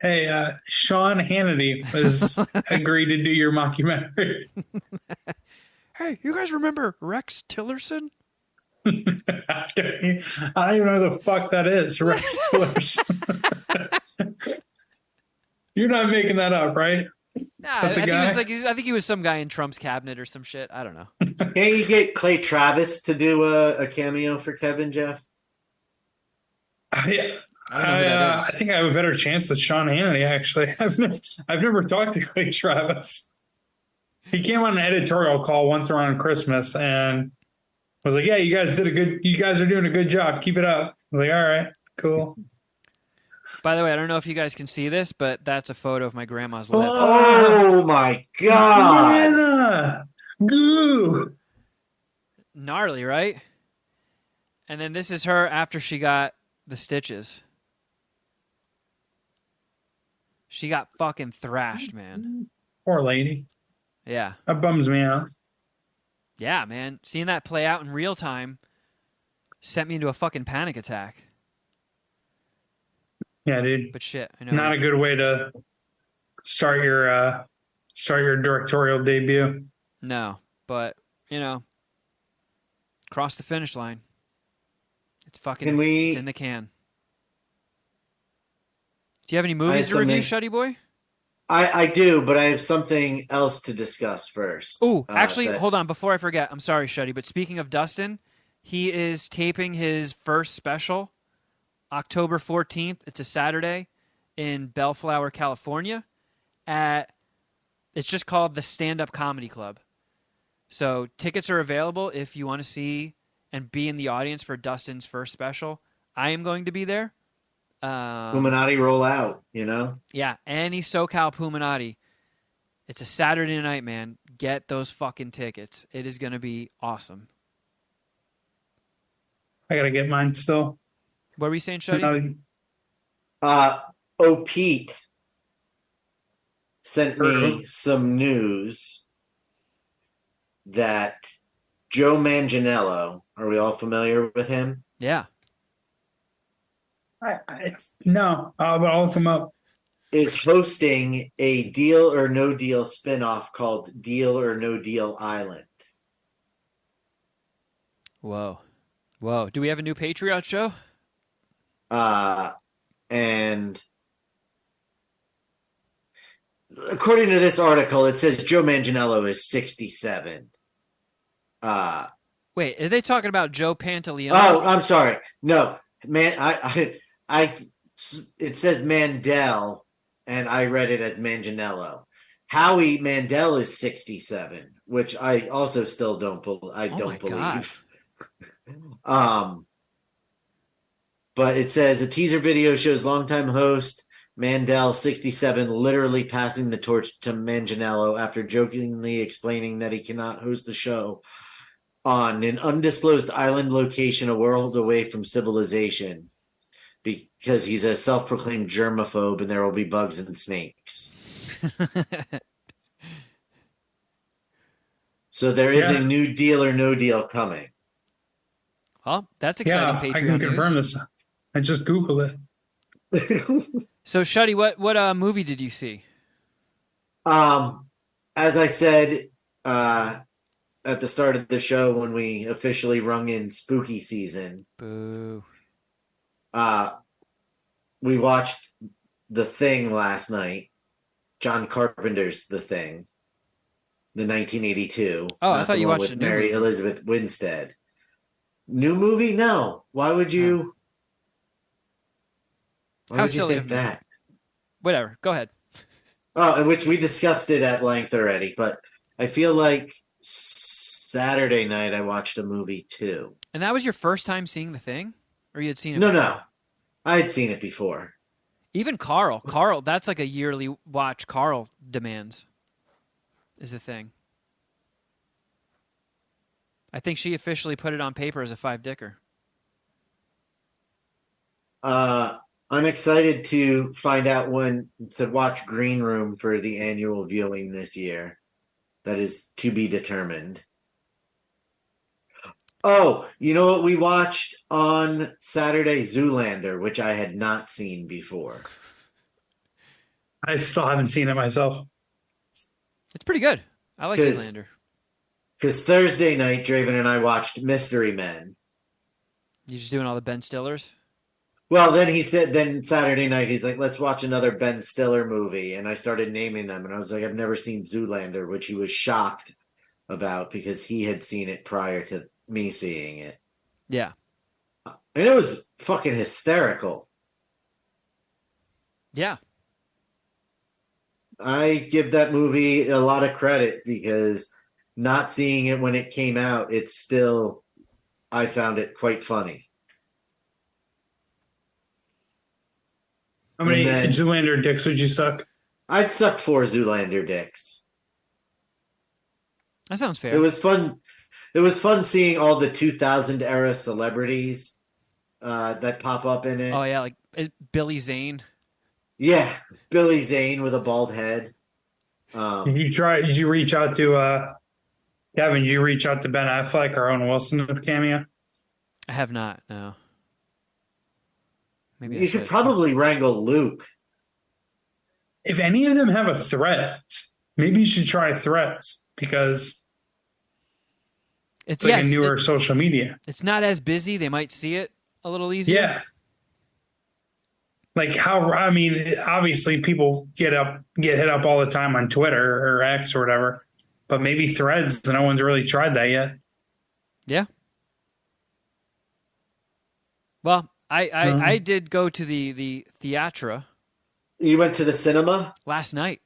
Hey, Sean Hannity was agreed to do your mockumentary. Hey, you guys remember Rex Tillerson? I don't even know who the fuck that is. Rex Tillerson. You're not making that up, right? Nah, That's a guy? I think he was some guy in Trump's cabinet or some shit. I don't know. Can't you get Clay Travis to do a cameo for Kevin, Jeff? I I don't know who that is. I think I have a better chance with Sean Hannity, actually. I've never talked to Clay Travis. He came on an editorial call once around Christmas and was like, "Yeah, you guys are doing a good job. Keep it up." I was like, "All right, cool." By the way, I don't know if you guys can see this, but that's a photo of my grandma's lip. Oh my God! Nana! Goo! Gnarly, right? And then this is her after she got the stitches. She got fucking thrashed, man. Poor lady. Yeah. That bums me out. Yeah, man. Seeing that play out in real time sent me into a fucking panic attack. Yeah, dude. But shit, I know. Not a good way to start your directorial debut. No, but, you know, cross the finish line. It's fucking it's in the can. Do you have any movies to review, Shuddy Boy? I do, but I have something else to discuss first. Oh, actually, hold on. Before I forget, I'm sorry, Shuddy, but speaking of Dustin, he is taping his first special October 14th. It's a Saturday in Bellflower, California. It's just called the Stand Up Comedy Club. So tickets are available if you want to see and be in the audience for Dustin's first special. I am going to be there. Puminati roll out, you know? Yeah, any SoCal Puminati. It's a Saturday night, man. Get those fucking tickets. It is going to be awesome. I gotta get mine still. What were you saying, Shuddy? Pete sent me some news that Joe Manganiello, are we all familiar with him? Yeah. No, but I'll look him up. Is hosting a Deal or No Deal spinoff called Deal or No Deal Island. Whoa. Do we have a new Patriot show? And according to this article, it says Joe Manganiello is 67. Wait, are they talking about Joe Pantoliano? Oh, I'm sorry. No, man, it says Mandel, and I read it as Manganiello. Howie Mandel is 67, which I also still don't believe. But it says a teaser video shows longtime host Mandel, 67, literally passing the torch to Manganiello after jokingly explaining that he cannot host the show on an undisclosed island location a world away from civilization because he's a self-proclaimed germaphobe and there will be bugs and snakes. So there is a new Deal or No Deal coming. Well, that's exciting. Patreon I can confirm news. this. I just Googled it. So, Shuddy, what movie did you see? As I said at the start of the show when we officially rung in spooky season, Boo. we watched The Thing last night. John Carpenter's The Thing, the 1982. Oh, I thought you watched with a new Mary movie. Elizabeth Winstead. New movie? No. Why would you? Why How would you silly think of me. that? Whatever. Go ahead. Oh, in which we discussed it at length already, but I feel like Saturday night I watched a movie too. And that was your first time seeing The Thing? Or you had seen it No, before? no. I had seen it before. Even Carl, that's like a yearly watch. Carl demands is a thing. I think she officially put it on paper as a 5-dicker. I'm excited to find out when to watch Green Room for the annual viewing this year. That is to be determined. Oh, you know what we watched on Saturday? Zoolander, which I had not seen before. I still haven't seen it myself. It's pretty good. I like Zoolander. Because Thursday night, Draven and I watched Mystery Men. You just doing all the Ben Stillers? Well, then Saturday night, he's like, let's watch another Ben Stiller movie. And I started naming them. And I was like, I've never seen Zoolander, which he was shocked about because he had seen it prior to me seeing it. Yeah. And it was fucking hysterical. Yeah. I give that movie a lot of credit because not seeing it when it came out, I found it quite funny. How many Zoolander dicks would you suck? I'd suck 4 Zoolander dicks. That sounds fair. It was fun. It was fun seeing all the 2000 era celebrities that pop up in it. Oh yeah, like Billy Zane. Yeah, Billy Zane with a bald head. Did you reach out to Kevin? You reach out to Ben Affleck or Owen Wilson with Cameo? I have not. No. Maybe you should probably wrangle Luke. If any of them have a threat, maybe you should try Threads because it's like a newer social media. It's not as busy. They might see it a little easier. Yeah. Like obviously people get hit up all the time on Twitter or X or whatever, but maybe Threads, no one's really tried that yet. Yeah. Well, I did go to the theatra. You went to the cinema? Last night.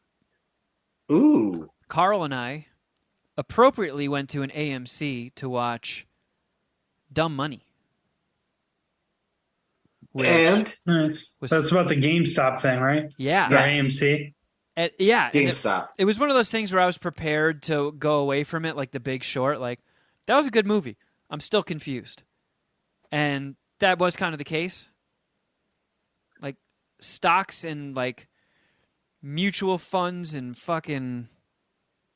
Ooh. Carl and I appropriately went to an AMC to watch Dumb Money. And? Nice. That's about the GameStop thing, right? Yeah. Or AMC? Yeah. GameStop. It was one of those things where I was prepared to go away from it, like The Big Short. Like, that was a good movie. I'm still confused. And that was kind of the case. Like, stocks and, like, mutual funds and fucking,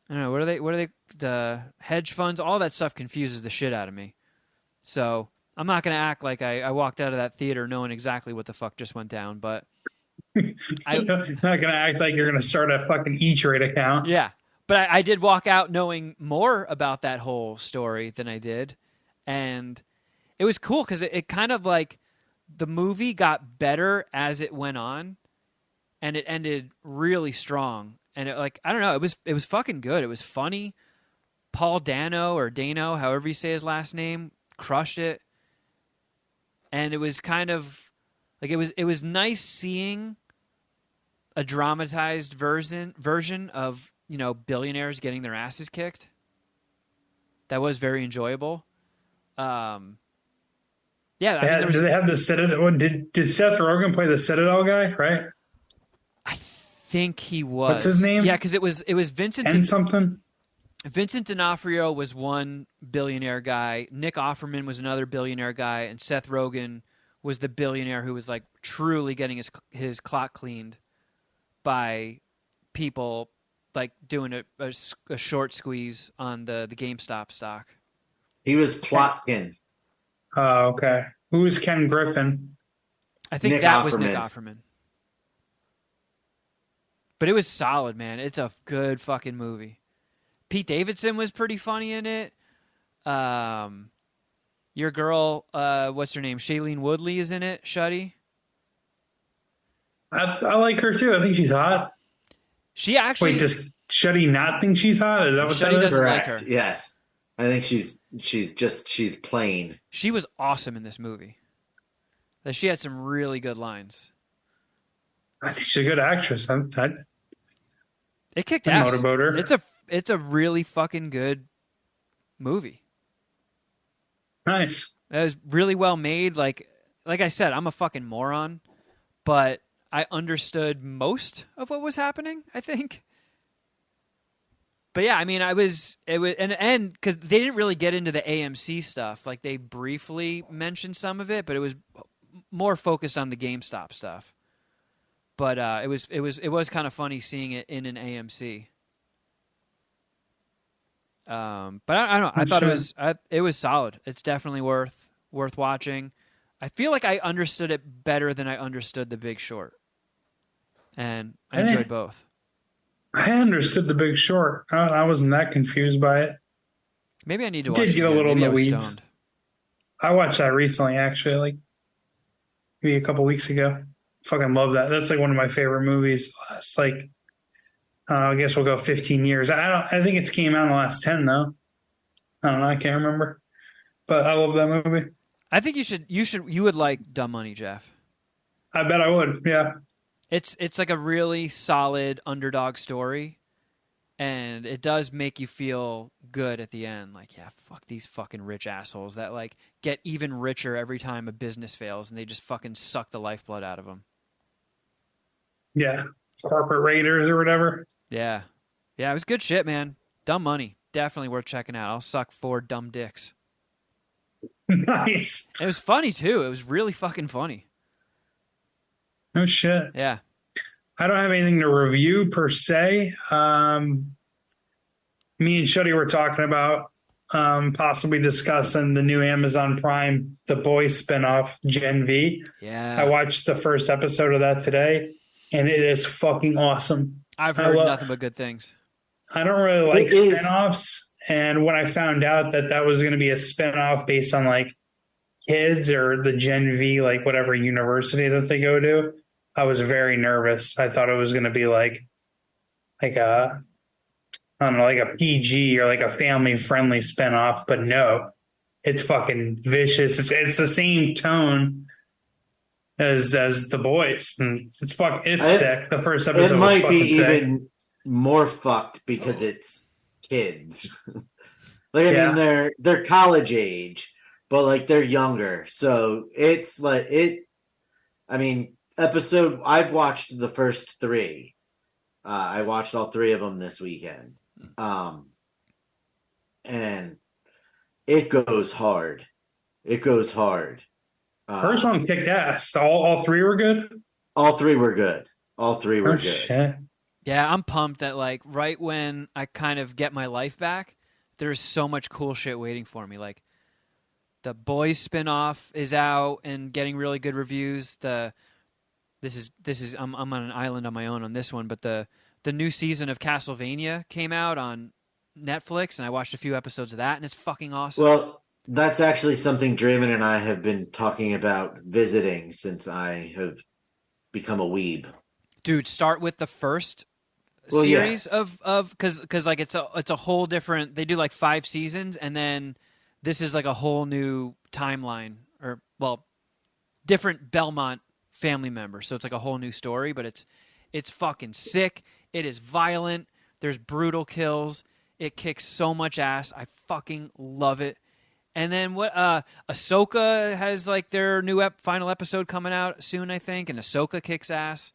I don't know, what are they, the hedge funds, all that stuff confuses the shit out of me. So I'm not going to act like I walked out of that theater knowing exactly what the fuck just went down, but I'm not going to act like you're going to start a fucking E-Trade account. Yeah. But I did walk out knowing more about that whole story than I did. And it was cool because it kind of like the movie got better as it went on, and it ended really strong. And it, like, I don't know, it was fucking good. It was funny. Paul Dano, however you say his last name, crushed it. And it was kind of like it was nice seeing a dramatized version of, you know, billionaires getting their asses kicked. That was very enjoyable. Yeah, do they have the Citadel? Did Seth Rogen play the Citadel guy? Right. I think he was. What's his name? Yeah, because it was Vincent and something. Vincent D'Onofrio was one billionaire guy. Nick Offerman was another billionaire guy, and Seth Rogen was the billionaire who was like truly getting his clock cleaned by people like doing a short squeeze on the GameStop stock. He was Plotkin. Oh, okay. Who was Ken Griffin? I think Nick that Offerman. was Nick Offerman. But it was solid, man. It's a good fucking movie. Pete Davidson was pretty funny in it. Your girl, what's her name? Shailene Woodley is in it. Shuddy. I like her too. I think she's hot. She actually. Wait, does Shuddy not think she's hot? Is that what Shuddy that is? doesn't Correct. like her. Yes. I think she's plain. She was awesome in this movie. That she had some really good lines. I think she's a good actress. It kicked ass. Motorboat her. It's a really fucking good movie. Nice. It was really well made. Like I said, I'm a fucking moron, but I understood most of what was happening, I think. But yeah, I mean, it was and because they didn't really get into the AMC stuff. Like they briefly mentioned some of it, but it was more focused on the GameStop stuff. But it was kind of funny seeing it in an AMC. But I don't know. I thought it was solid. It's definitely worth watching. I feel like I understood it better than I understood The Big Short, and I enjoyed both. I understood The Big Short. I wasn't that confused by it. Maybe I need to watch Did it get a again. little in Maybe the I was weeds. stoned. I watched that recently, actually, like maybe a couple weeks ago. Fucking love that. That's like one of my favorite movies. It's like I guess we'll go 15 years. I think it's came out in the last 10 though. I don't know. I can't remember, but I love that movie. I think you would like Dumb Money, Jeff. I bet I would. Yeah. It's like a really solid underdog story, and it does make you feel good at the end. Like, yeah, fuck these fucking rich assholes that like get even richer every time a business fails, and they just fucking suck the lifeblood out of them. Yeah. Corporate Raiders or whatever. Yeah, it was good shit, man. Dumb Money, definitely worth checking out. I'll suck 4 dumb dicks. Nice. It was funny too. It was really fucking funny. No shit. Yeah. I don't have anything to review per se. Me and Shuddy were talking about possibly discussing the new Amazon Prime The Boys spinoff, Gen V. Yeah. I watched the first episode of that today, and it is fucking awesome. I've heard nothing but good things. I don't really like It is. spinoffs, and when I found out that was going to be a spinoff based on like kids or the Gen V, like whatever university that they go to, I was very nervous. I thought it was going to be like a, I don't know, like a PG or like a family friendly spinoff, but no, it's fucking vicious. It's the same tone as The Boys, and it's sick. The first episode It was might fucking be sick. even more fucked because it's kids. Like I Yeah. mean, they're college age, but like they're younger, so it's like it. I mean, I've watched the first 3. I watched all 3 of them this weekend, and it goes hard. It goes hard. First one kicked ass. All 3 were good. All 3 were good. All 3 were Oh good. shit. Yeah, I'm pumped that like right when I kind of get my life back, there's so much cool shit waiting for me. Like the Boys spinoff is out and getting really good reviews. I'm on an island on my own on this one, but the new season of Castlevania came out on Netflix, and I watched a few episodes of that, and it's fucking awesome. Well, that's actually something Draven and I have been talking about visiting since I have become a weeb. Dude, start with the first Well, yeah. series of because like it's a whole different. They do like 5 seasons, and then this is like a whole new timeline, or well, different Belmont family members. So it's like a whole new story, but it's fucking sick. It is violent. There's brutal kills. It kicks so much ass. I fucking love it. And then what? Ahsoka has like their new final episode coming out soon, I think, and Ahsoka kicks ass.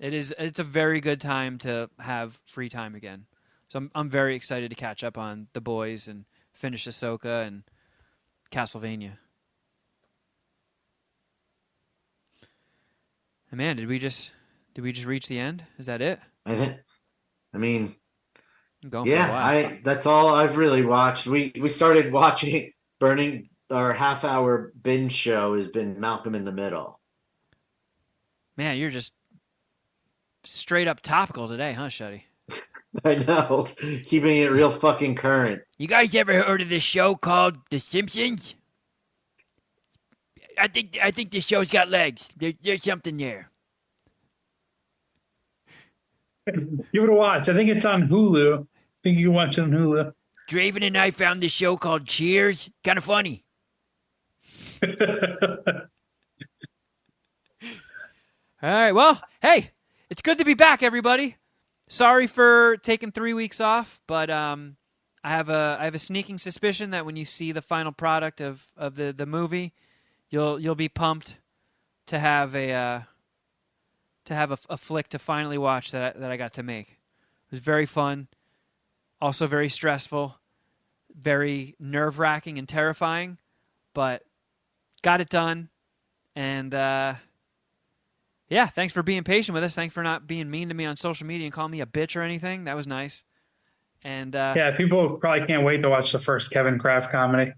It's a very good time to have free time again. So I'm very excited to catch up on The Boys and finish Ahsoka and Castlevania. And man, did we just reach the end? Is that it? I mean, I'm going for a while. that's all I've really watched. We started watching Burning. Our half-hour binge show has been Malcolm in the Middle. Man, you're just straight up topical today, huh, Shuddy? I know, keeping it real fucking current. You guys ever heard of this show called The Simpsons? I think this show's got legs. There's something there. Give it a watch. I think it's on Hulu. I think you can watch it on Hulu. Draven and I found this show called Cheers. Kind of funny. All right, well, hey, it's good to be back, everybody. Sorry for taking 3 weeks off, but I have a sneaking suspicion that when you see the final product of the movie, you'll be pumped to have to have a flick to finally watch that I got to make. It was very fun, also very stressful, very nerve-wracking and terrifying, but got it done. And yeah, thanks for being patient with us. Thanks for not being mean to me on social media and calling me a bitch or anything. That was nice. And yeah, people probably can't wait to watch the first Kevin Kraft comedy.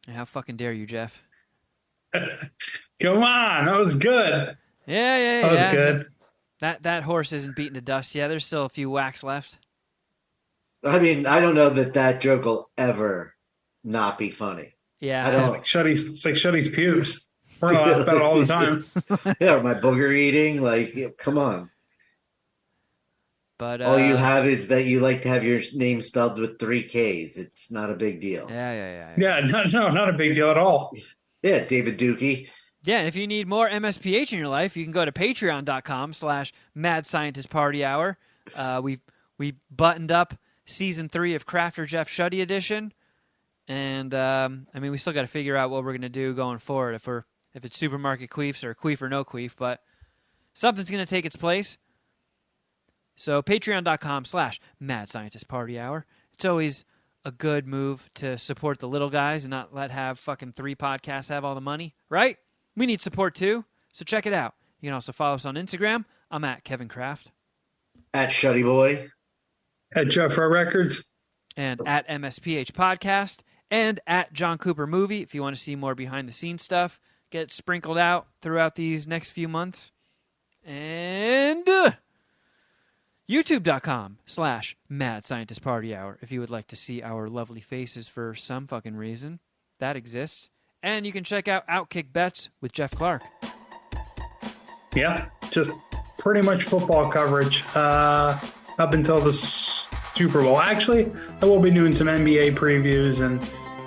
How fucking dare you, Jeff? Come on, that was good. Yeah. That was good. That horse isn't beaten to dust yet. There's still a few whacks left. I mean, I don't know that joke will ever not be funny. Yeah, I don't. It's like Shuddy's pubes. We're gonna laugh about it all the time. Yeah, my booger eating. Like, come on. But all you have is that you like to have your name spelled with 3 Ks. It's not a big deal. Yeah. Yeah, not a big deal at all. Yeah, David Dookie. Yeah, and if you need more MSPH in your life, you can go to patreon.com/Mad Scientist Party Hour. We buttoned up season 3 of Crafter Jeff Shuddy edition, and I mean, we still got to figure out what we're gonna do going forward. If it's supermarket queefs or queef or no queef, but something's gonna take its place. So patreon.com/Mad Scientist Party Hour. It's always a good move to support the little guys and not have fucking 3 podcasts have all the money, right? We need support too, so check it out. You can also follow us on Instagram. I'm at Kevin Kraft. At Shuddy Boy. At Jeffro Records. And at MSPH Podcast. And at John Cooper Movie if you want to see more behind-the-scenes stuff. Get sprinkled out throughout these next few months. And YouTube.com/Mad Scientist Party Hour if you would like to see our lovely faces for some fucking reason. That exists. And you can check out Outkick Bets with Jeff Clark. Yeah, just pretty much football coverage up until the Super Bowl. Actually, I will be doing some NBA previews and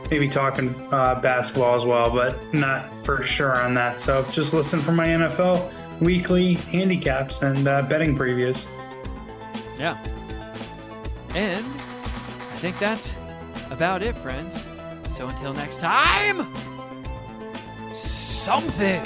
maybe talking basketball as well, but not for sure on that. So just listen for my NFL weekly handicaps and betting previews. Yeah. And I think that's about it, friends. So until next time, something.